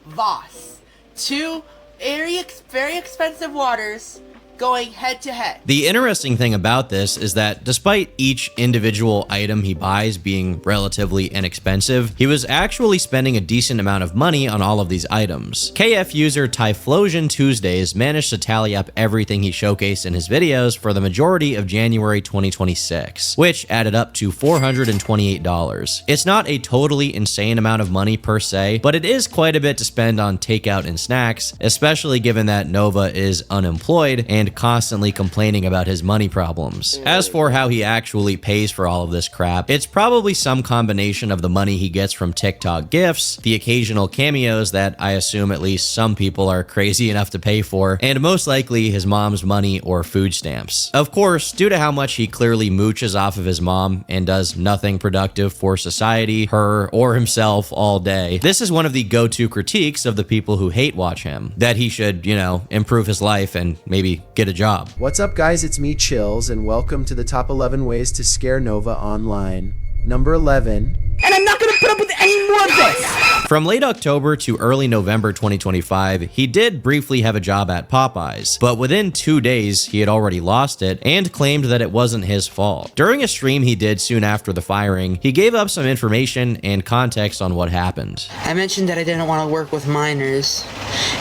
Voss. Two very expensive waters going head to head. The interesting thing about this is that despite each individual item he buys being relatively inexpensive, he was actually spending a decent amount of money on all of these items. KF user Typhlosion Tuesdays managed to tally up everything he showcased in his videos for the majority of January 2026, which added up to $428. It's not a totally insane amount of money per se, but it is quite a bit to spend on takeout and snacks, especially given that Nova is unemployed and constantly complaining about his money problems. As for how he actually pays for all of this crap, it's probably some combination of the money he gets from TikTok gifts, the occasional cameos that I assume at least some people are crazy enough to pay for, and most likely his mom's money or food stamps. Of course, due to how much he clearly mooches off of his mom and does nothing productive for society, her, or himself all day, this is one of the go-to critiques of the people who hate watch him, that he should, you know, improve his life and maybe get a job. What's up, guys? It's me, Chills, and welcome to the top 11 ways to scare Nova online. Number 11. And I'm not gonna put up with any more of this! From late October to early November 2025, he did briefly have a job at Popeyes, but within 2 days, he had already lost it and claimed that it wasn't his fault. During a stream he did soon after the firing, he gave up some information and context on what happened. I mentioned that I didn't want to work with minors,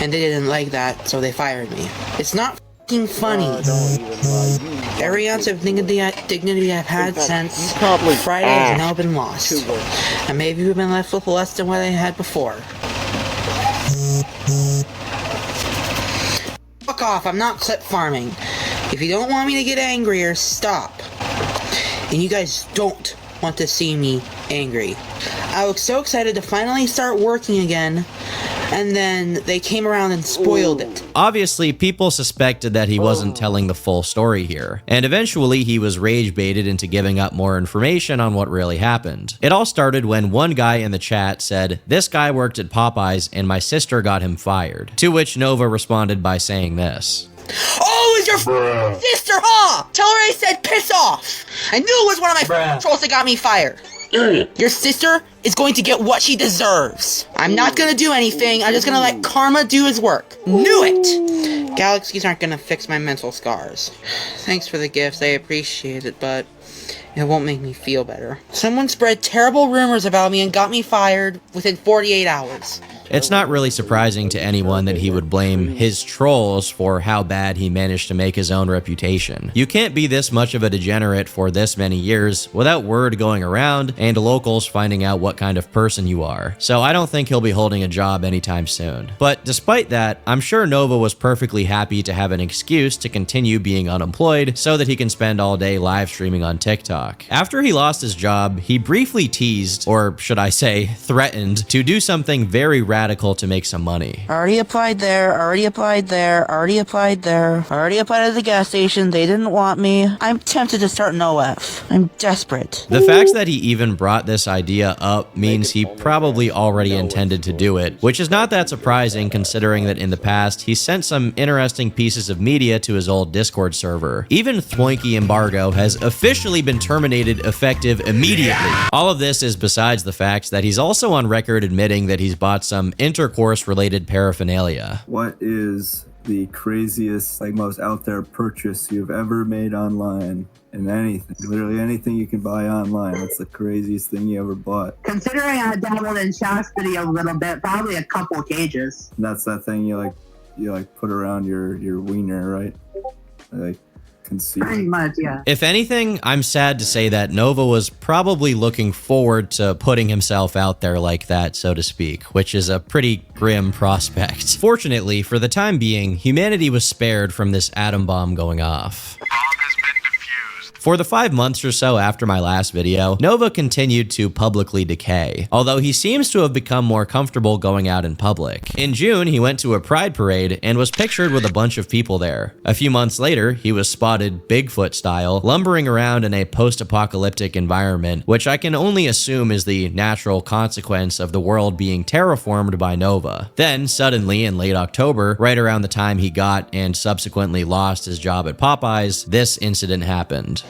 and they didn't like that, so they fired me. It's not funny. Every ounce of dignity I've had since Friday has now been lost. And maybe we've been left with less than what I had before. Fuck off, I'm not clip farming. If you don't want me to get angrier, stop. And you guys don't want to see me angry. I was so excited to finally start working again, and then they came around and spoiled it. Obviously, people suspected that he wasn't telling the full story here, and eventually he was rage baited into giving up more information on what really happened. It all started when one guy in the chat said, "This guy worked at Popeyes and my sister got him fired," to which Nova responded by saying this. Oh, it's your sister, huh? Tell her I said piss off. I knew it was one of my trolls that got me fired. Your sister is going to get what she deserves. I'm not gonna do anything. I'm just gonna let karma do his work. Knew it! Galaxies aren't gonna fix my mental scars. Thanks for the gifts, I appreciate it, but it won't make me feel better. Someone spread terrible rumors about me and got me fired within 48 hours. It's not really surprising to anyone that he would blame his trolls for how bad he managed to make his own reputation. You can't be this much of a degenerate for this many years without word going around and locals finding out what kind of person you are. So I don't think he'll be holding a job anytime soon. But despite that, I'm sure Nova was perfectly happy to have an excuse to continue being unemployed so that he can spend all day live streaming on TikTok. After he lost his job, he briefly teased, or should I say, threatened, to do something very radical to make some money. Already applied there, already applied there, already applied there, already applied at the gas station, they didn't want me. I'm tempted to start an OF. I'm desperate. The fact that he even brought this idea up means he probably already intended to do it, which is not that surprising considering that in the past he sent some interesting pieces of media to his old Discord server. Even Thwoinky Embargo has officially been terminated effective immediately. All of this is besides the fact that he's also on record admitting that he's bought some intercourse-related paraphernalia. What is the craziest, most out there purchase you've ever made online? And anything, literally anything you can buy online. What's the craziest thing you ever bought? Considering I dabbled in Shaq's video a little bit, probably a couple cages. And that's that thing you put around your wiener, right? Pretty much, yeah. If anything, I'm sad to say that Nova was probably looking forward to putting himself out there like that, so to speak, which is a pretty grim prospect. Fortunately, for the time being, humanity was spared from this atom bomb going off. For the 5 months or so after my last video, Nova continued to publicly decay, although he seems to have become more comfortable going out in public. In June, he went to a pride parade and was pictured with a bunch of people there. A few months later, he was spotted Bigfoot style, lumbering around in a post-apocalyptic environment, which I can only assume is the natural consequence of the world being terraformed by Nova. Then, suddenly, in late October, right around the time he got and subsequently lost his job at Popeyes, this incident happened.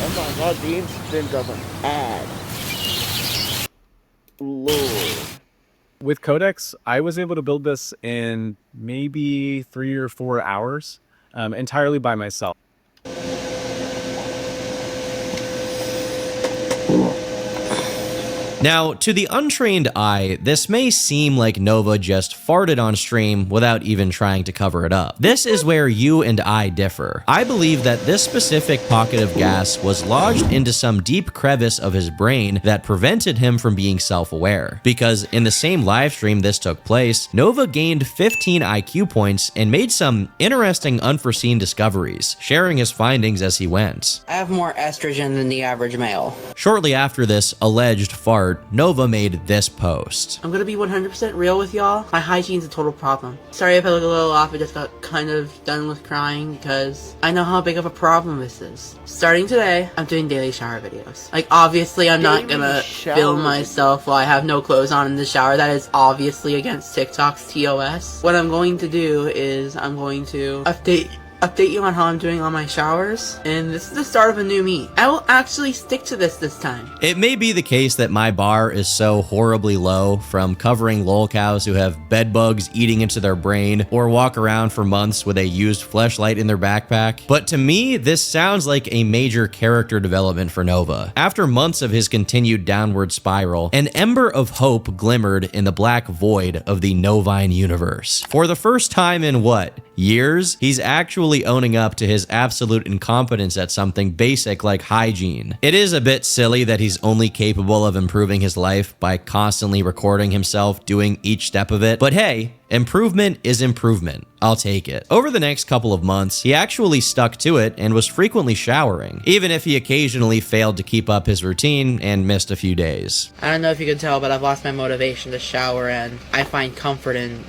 Oh my god, the incident of an ad. Lord. With Codex, I was able to build this in maybe 3 or 4 hours, entirely by myself. Now, to the untrained eye, this may seem like Nova just farted on stream without even trying to cover it up. This is where you and I differ. I believe that this specific pocket of gas was lodged into some deep crevice of his brain that prevented him from being self-aware. Because in the same live stream this took place, Nova gained 15 IQ points and made some interesting unforeseen discoveries, sharing his findings as he went. I have more estrogen than the average male. Shortly after this alleged fart, Nova made this post. I'm gonna be 100% real with y'all. My hygiene's a total problem. Sorry if I look a little off, I just got kind of done with crying because I know how big of a problem this is. Starting today, I'm doing daily shower videos. Like, obviously I'm not gonna film myself while I have no clothes on in the shower. That is obviously against TikTok's TOS. What I'm going to do is I'm going to update you on how I'm doing on my showers, and this is the start of a new me. I will actually stick to this time. It may be the case that my bar is so horribly low from covering lolcows who have bed bugs eating into their brain or walk around for months with a used fleshlight in their backpack, but to me, this sounds like a major character development for Nova. After months of his continued downward spiral, an ember of hope glimmered in the black void of the Novine universe. For the first time in what? Years? He's actually owning up to his absolute incompetence at something basic like hygiene. It is a bit silly that he's only capable of improving his life by constantly recording himself doing each step of it, but hey, improvement is improvement. I'll take it. Over the next couple of months, he actually stuck to it and was frequently showering, even if he occasionally failed to keep up his routine and missed a few days. I don't know if you can tell, but I've lost my motivation to shower, and I find comfort in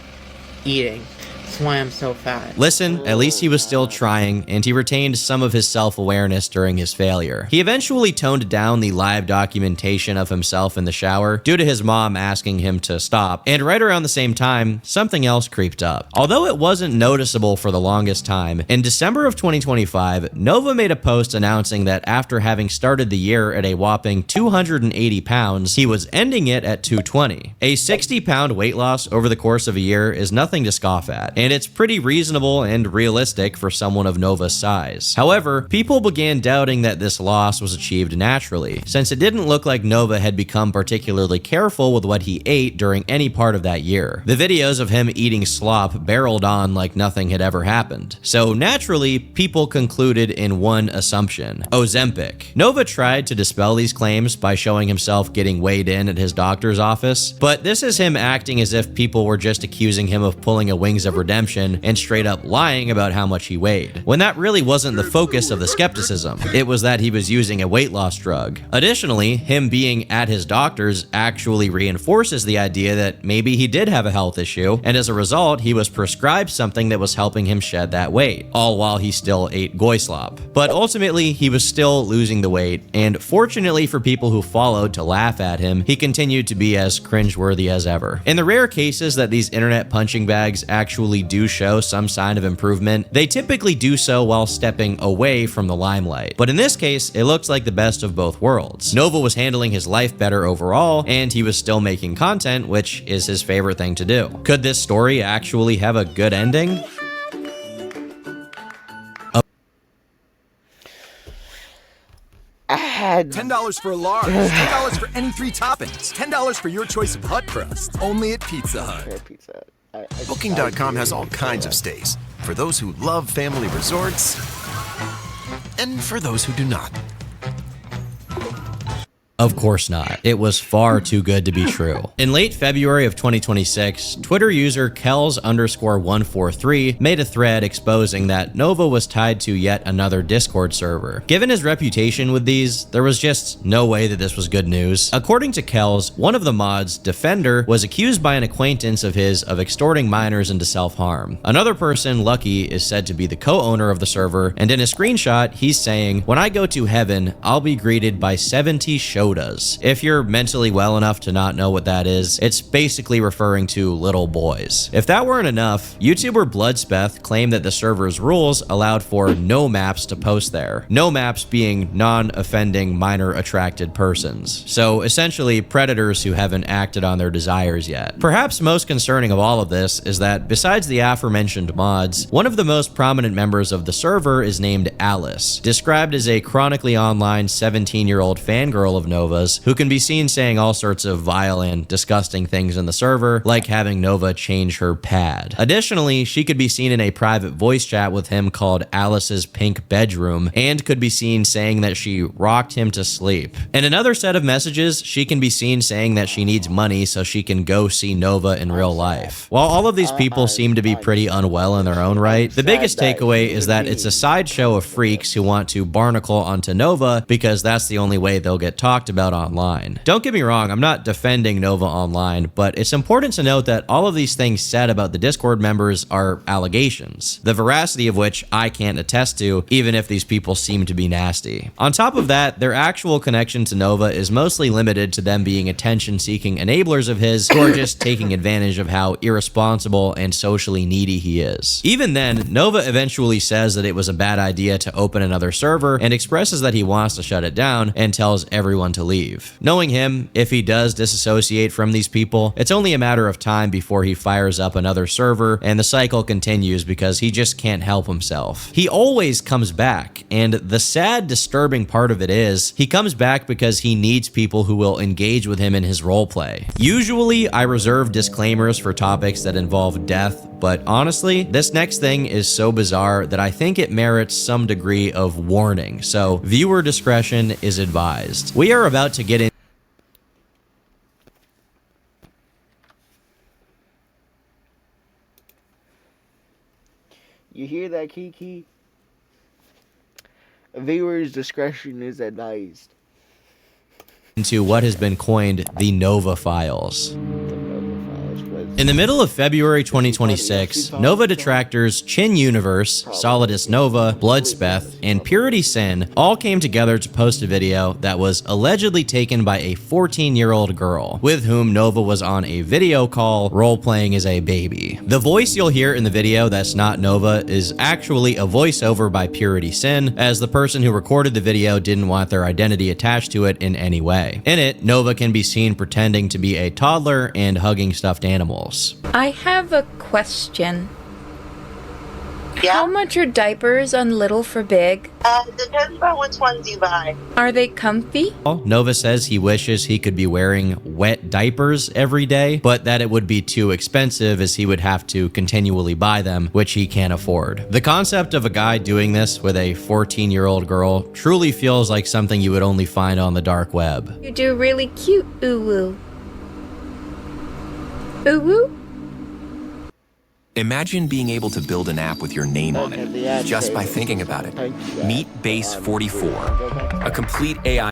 eating. That's why I'm so fat. Listen, at least he was still trying, and he retained some of his self-awareness during his failure. He eventually toned down the live documentation of himself in the shower due to his mom asking him to stop, and right around the same time, something else creeped up. Although it wasn't noticeable for the longest time, in December of 2025, Nova made a post announcing that after having started the year at a whopping 280 pounds, he was ending it at 220. A 60-pound weight loss over the course of a year is nothing to scoff at, and it's pretty reasonable and realistic for someone of Nova's size. However, people began doubting that this loss was achieved naturally, since it didn't look like Nova had become particularly careful with what he ate during any part of that year. The videos of him eating slop barreled on like nothing had ever happened. So naturally, people concluded in one assumption: Ozempic. Nova tried to dispel these claims by showing himself getting weighed in at his doctor's office, but this is him acting as if people were just accusing him of pulling a Wings of Redemption and straight up lying about how much he weighed, when that really wasn't the focus of the skepticism. It was that he was using a weight loss drug. Additionally, him being at his doctor's actually reinforces the idea that maybe he did have a health issue, and as a result, he was prescribed something that was helping him shed that weight, all while he still ate goy slop. But ultimately, he was still losing the weight, and fortunately for people who followed to laugh at him, he continued to be as cringeworthy as ever. In the rare cases that these internet punching bags actually do show some sign of improvement, they typically do so while stepping away from the limelight. But in this case, it looks like the best of both worlds. Nova was handling his life better overall, and he was still making content, which is his favorite thing to do. Could this story actually have a good ending? $10 for a large, $10 for any 3 toppings, $10 for your choice of hut crust, only at Pizza Hut. Booking.com has all kinds of stays, for those who love family resorts, and for those who do not. Of course not. It was far too good to be true. In late February of 2026, Twitter user Kells_143 made a thread exposing that Nova was tied to yet another Discord server. Given his reputation with these, there was just no way that this was good news. According to Kells, one of the mods, Defender, was accused by an acquaintance of his of extorting minors into self-harm. Another person, Lucky, is said to be the co-owner of the server, and in a screenshot, he's saying, "When I go to heaven, I'll be greeted by 70 Shodas." If you're mentally well enough to not know what that is, it's basically referring to little boys. If that weren't enough, YouTuber Bloodspeth claimed that the server's rules allowed for no maps to post there. No maps being non-offending minor attracted persons. So essentially predators who haven't acted on their desires yet. Perhaps most concerning of all of this is that besides the aforementioned mods, one of the most prominent members of the server is named Alice, described as a chronically online 17-year-old fangirl of Nova's who can be seen saying all sorts of vile and disgusting things in the server, like having Nova change her pad. Additionally, she could be seen in a private voice chat with him called Alice's Pink Bedroom, and could be seen saying that she rocked him to sleep. In another set of messages, she can be seen saying that she needs money so she can go see Nova in real life. While all of these people seem to be pretty unwell in their own right, the biggest takeaway is that it's a sideshow of freaks who want to barnacle onto Nova because that's the only way they'll get talked about online. Don't get me wrong, I'm not defending Nova online, but it's important to note that all of these things said about the Discord members are allegations, the veracity of which I can't attest to, even if these people seem to be nasty. On top of that, their actual connection to Nova is mostly limited to them being attention-seeking enablers of his who are just taking advantage of how irresponsible and socially needy he is. Even then, Nova eventually says that it was a bad idea to open another server and expresses that he wants to shut it down and tells everyone to leave. Knowing him, if he does disassociate from these people, it's only a matter of time before he fires up another server and the cycle continues because he just can't help himself. He always comes back, and the sad, disturbing part of it is, he comes back because he needs people who will engage with him in his roleplay. Usually, I reserve disclaimers for topics that involve death, but honestly, this next thing is so bizarre that I think it merits some degree of warning, so viewer discretion is advised. We are about to get in. You hear that, Kiki? Viewers' discretion is advised. Into what has been coined the Nova Files. In the middle of February 2026, Nova detractors Chin Universe, Solidus Nova, Bloodspeth, and Purity Sin all came together to post a video that was allegedly taken by a 14-year-old girl, with whom Nova was on a video call role-playing as a baby. The voice you'll hear in the video that's not Nova is actually a voiceover by Purity Sin, as the person who recorded the video didn't want their identity attached to it in any way. In it, Nova can be seen pretending to be a toddler and hugging stuffed animals. I have a question. How much are diapers on Little for Big? Depends on which ones you buy. Are they comfy? Nova says he wishes he could be wearing wet diapers every day, but that it would be too expensive as he would have to continually buy them, which he can't afford. The concept of a guy doing this with a 14-year-old girl truly feels like something you would only find on the dark web. You do really cute, ooh-woo. Ooh-woo? Imagine being able to build an app with your name on it, just by thinking about it. Meet Base 44, a complete AI.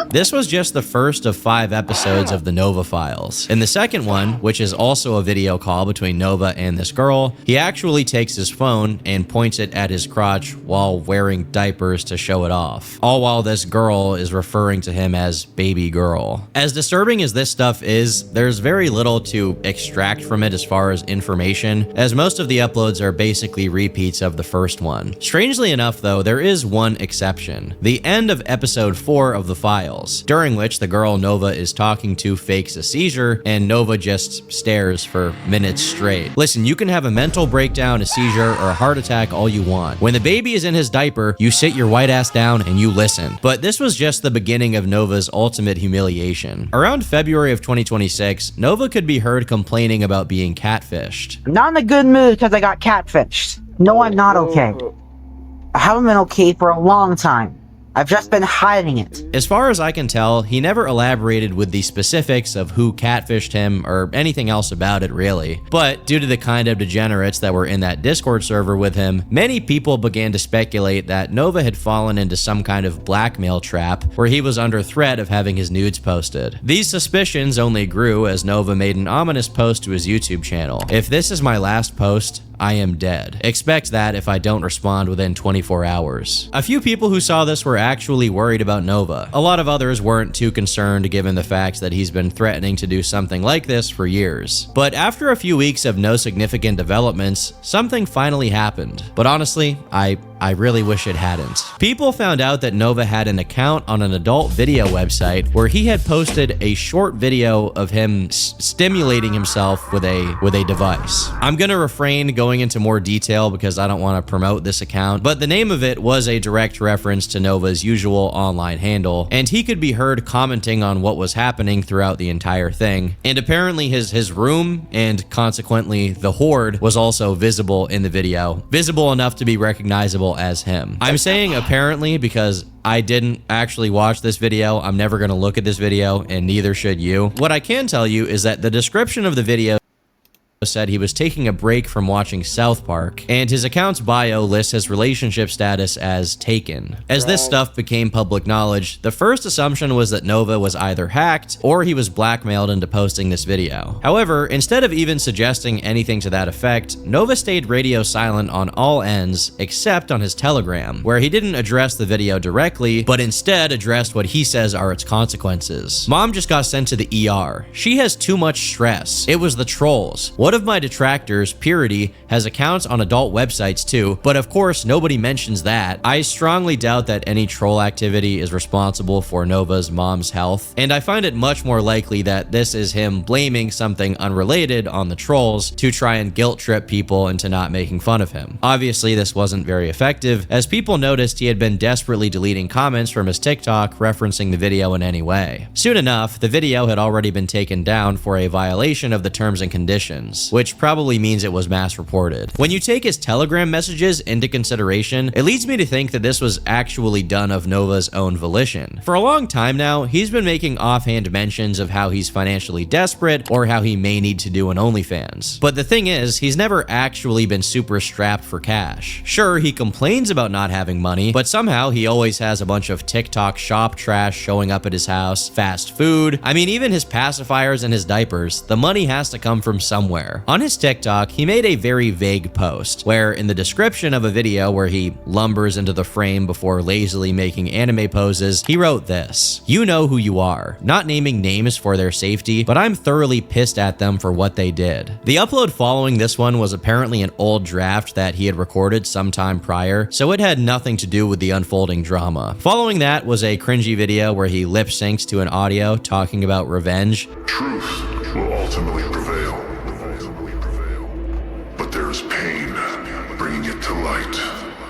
This was just the first of 5 episodes of the Nova Files. In the second one, which is also a video call between Nova and this girl, he actually takes his phone and points it at his crotch while wearing diapers to show it off, all while this girl is referring to him as baby girl. As disturbing as this stuff is, there's very little to extract from it as far as information, as most of the uploads are basically repeats of the first one. Strangely enough though, there is one exception. The end of episode 4 of the Files, during which the girl Nova is talking to fakes a seizure, and Nova just stares for minutes straight. Listen, you can have a mental breakdown, a seizure, or a heart attack all you want. When the baby is in his diaper, you sit your white ass down and you listen. But this was just the beginning of Nova's ultimate humiliation. Around February of 2026, Nova could be heard complaining about being catfished. I'm not in a good mood because I got catfished. No, I'm not okay. I haven't been okay for a long time. I've just been hiding it. As far as I can tell, he never elaborated with the specifics of who catfished him or anything else about it really. But due to the kind of degenerates that were in that Discord server with him, many people began to speculate that Nova had fallen into some kind of blackmail trap where he was under threat of having his nudes posted. These suspicions only grew as Nova made an ominous post to his YouTube channel. If this is my last post, I am dead. Expect that if I don't respond within 24 hours. A few people who saw this were actually worried about Nova. A lot of others weren't too concerned given the fact that he's been threatening to do something like this for years. But after a few weeks of no significant developments, something finally happened. But honestly, I really wish it hadn't. People found out that Nova had an account on an adult video website where he had posted a short video of him stimulating himself with a device. I'm gonna refrain going into more detail because I don't want to promote this account, but the name of it was a direct reference to Nova's usual online handle, and he could be heard commenting on what was happening throughout the entire thing. And apparently his room, and consequently the horde, was also visible in the video, visible enough to be recognizable as him. I'm saying apparently because I didn't actually watch this video. I'm never going to look at this video, and neither should you. What I can tell you is that the description of the video said he was taking a break from watching South Park, and his account's bio lists his relationship status as taken. As this stuff became public knowledge, the first assumption was that Nova was either hacked or he was blackmailed into posting this video. However, instead of even suggesting anything to that effect, Nova stayed radio silent on all ends except on his Telegram, where he didn't address the video directly, but instead addressed what he says are its consequences. Mom just got sent to the ER. She has too much stress. It was the trolls. One of my detractors, Purity, has accounts on adult websites too, but of course nobody mentions that. I strongly doubt that any troll activity is responsible for Nova's mom's health, and I find it much more likely that this is him blaming something unrelated on the trolls to try and guilt trip people into not making fun of him. Obviously this wasn't very effective, as people noticed he had been desperately deleting comments from his TikTok referencing the video in any way. Soon enough, the video had already been taken down for a violation of the terms and conditions, which probably means it was mass reported. When you take his Telegram messages into consideration, it leads me to think that this was actually done of Nova's own volition. For a long time now, he's been making offhand mentions of how he's financially desperate or how he may need to do an OnlyFans. But the thing is, he's never actually been super strapped for cash. Sure, he complains about not having money, but somehow he always has a bunch of TikTok shop trash showing up at his house, fast food, I mean even his pacifiers and his diapers. The money has to come from somewhere. On his TikTok, he made a very vague post, where in the description of a video where he lumbers into the frame before lazily making anime poses, he wrote this: "You know who you are," not naming names for their safety, but I'm thoroughly pissed at them for what they did. The upload following this one was apparently an old draft that he had recorded sometime prior, so it had nothing to do with the unfolding drama. Following that was a cringy video where he lip syncs to an audio talking about revenge. Truth will ultimately prevail. But there is pain bringing it to light.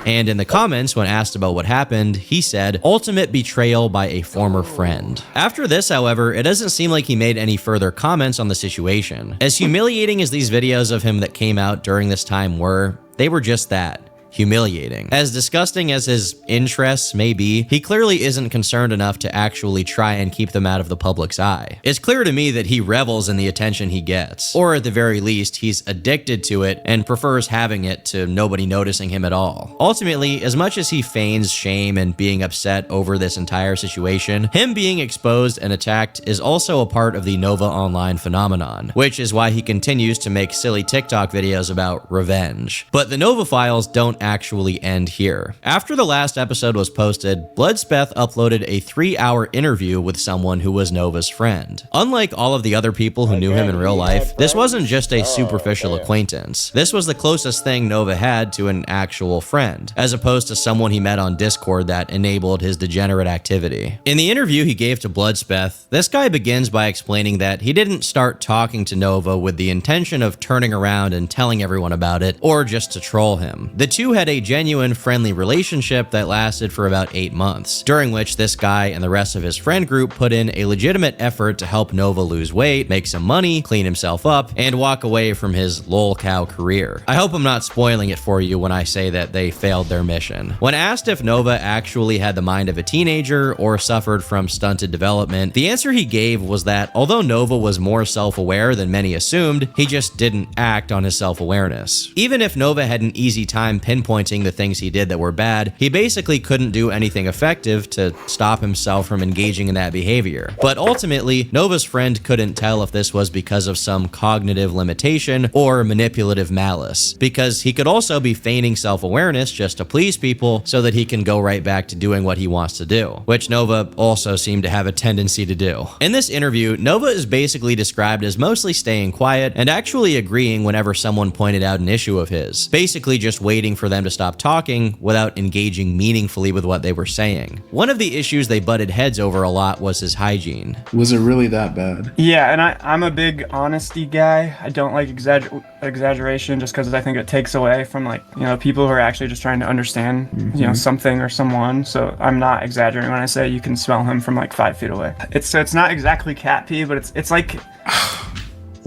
And in the comments, when asked about what happened, he said, "Ultimate betrayal by a former friend." After this, however, it doesn't seem like he made any further comments on the situation. As humiliating as these videos of him that came out during this time were, they were just that. Humiliating. As disgusting as his interests may be, he clearly isn't concerned enough to actually try and keep them out of the public's eye. It's clear to me that he revels in the attention he gets, or at the very least, he's addicted to it and prefers having it to nobody noticing him at all. Ultimately, as much as he feigns shame and being upset over this entire situation, him being exposed and attacked is also a part of the Nova Online phenomenon, which is why he continues to make silly TikTok videos about revenge. But the Nova files don't actually end here. After the last episode was posted, Bloodspeth uploaded a 3-hour interview with someone who was Nova's friend. Unlike all of the other people who knew him in real life, this wasn't just a superficial acquaintance. This was the closest thing Nova had to an actual friend, as opposed to someone he met on Discord that enabled his degenerate activity. In the interview he gave to Bloodspeth, this guy begins by explaining that he didn't start talking to Nova with the intention of turning around and telling everyone about it, or just to troll him. The two two had a genuine friendly relationship that lasted for about 8 months, during which this guy and the rest of his friend group put in a legitimate effort to help Nova lose weight, make some money, clean himself up, and walk away from his lolcow career. I hope I'm not spoiling it for you when I say that they failed their mission. When asked if Nova actually had the mind of a teenager or suffered from stunted development, the answer he gave was that although Nova was more self-aware than many assumed, he just didn't act on his self-awareness. Even if Nova had an easy time pinpointing the things he did that were bad, he basically couldn't do anything effective to stop himself from engaging in that behavior. But ultimately, Nova's friend couldn't tell if this was because of some cognitive limitation or manipulative malice, because he could also be feigning self-awareness just to please people so that he can go right back to doing what he wants to do, which Nova also seemed to have a tendency to do. In this interview, Nova is basically described as mostly staying quiet and actually agreeing whenever someone pointed out an issue of his, basically just waiting for them to stop talking without engaging meaningfully with what they were saying. One of the issues they butted heads over a lot was his hygiene. Was it really that bad? Yeah, and I'm a big honesty guy. I don't like exaggeration just because I think it takes away from, like, you know, people who are actually just trying to understand, you know, something or someone. So I'm not exaggerating when I say you can smell him from like 5 feet away. It's not exactly cat pee, but it's like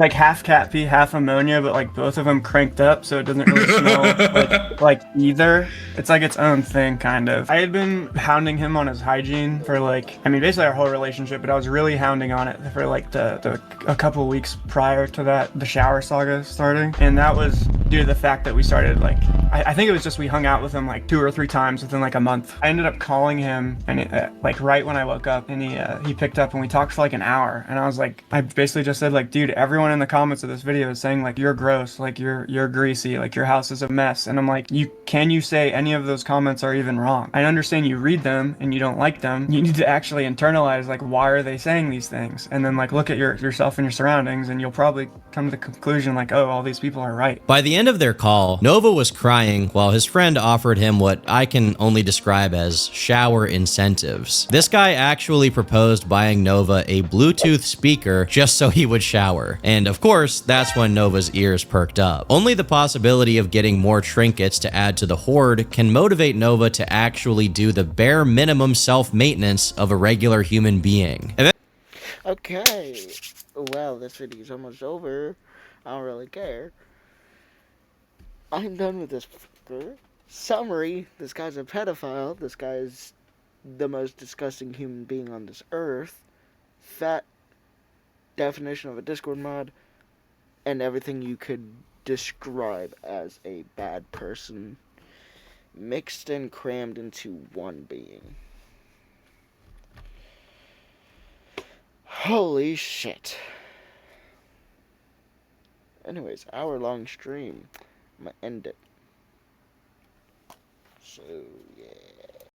like half cat pee, half ammonia, but like both of them cranked up, so it doesn't really smell like either. It's like its own thing, kind of. I had been hounding him on his hygiene for like, I mean, basically our whole relationship, but I was really hounding on it for like a couple weeks prior to that, the shower saga starting. And that was due to the fact that we started like, I think it was just we hung out with him like 2 or 3 times within like a month. I ended up calling him and like right when I woke up, and he picked up and we talked for like an hour. And I was like, I basically just said like, dude, everyone in the comments of this video is saying like you're gross, like you're greasy, like your house is a mess. And I'm like, can you say any of those comments are even wrong? I understand you read them and you don't like them. You need to actually internalize like, why are they saying these things? And then like look at yourself and your surroundings, and you'll probably come to the conclusion like, oh, all these people are right. By the end of their call, Nova was crying while his friend offered him what I can only describe as shower incentives. This guy actually proposed buying Nova a Bluetooth speaker just so he would shower. And of course, that's when Nova's ears perked up. Only the possibility of getting more trinkets to add to the hoard can motivate Nova to actually do the bare minimum self-maintenance of a regular human being. Okay, well, this video's almost over. I don't really care. I'm done with this summary. This guy's a pedophile. This guy's the most disgusting human being on this earth. Fat definition of a Discord mod, and everything you could describe as a bad person mixed and crammed into one being. Holy shit. Anyways, hour-long stream. I'm gonna end it. So, yeah.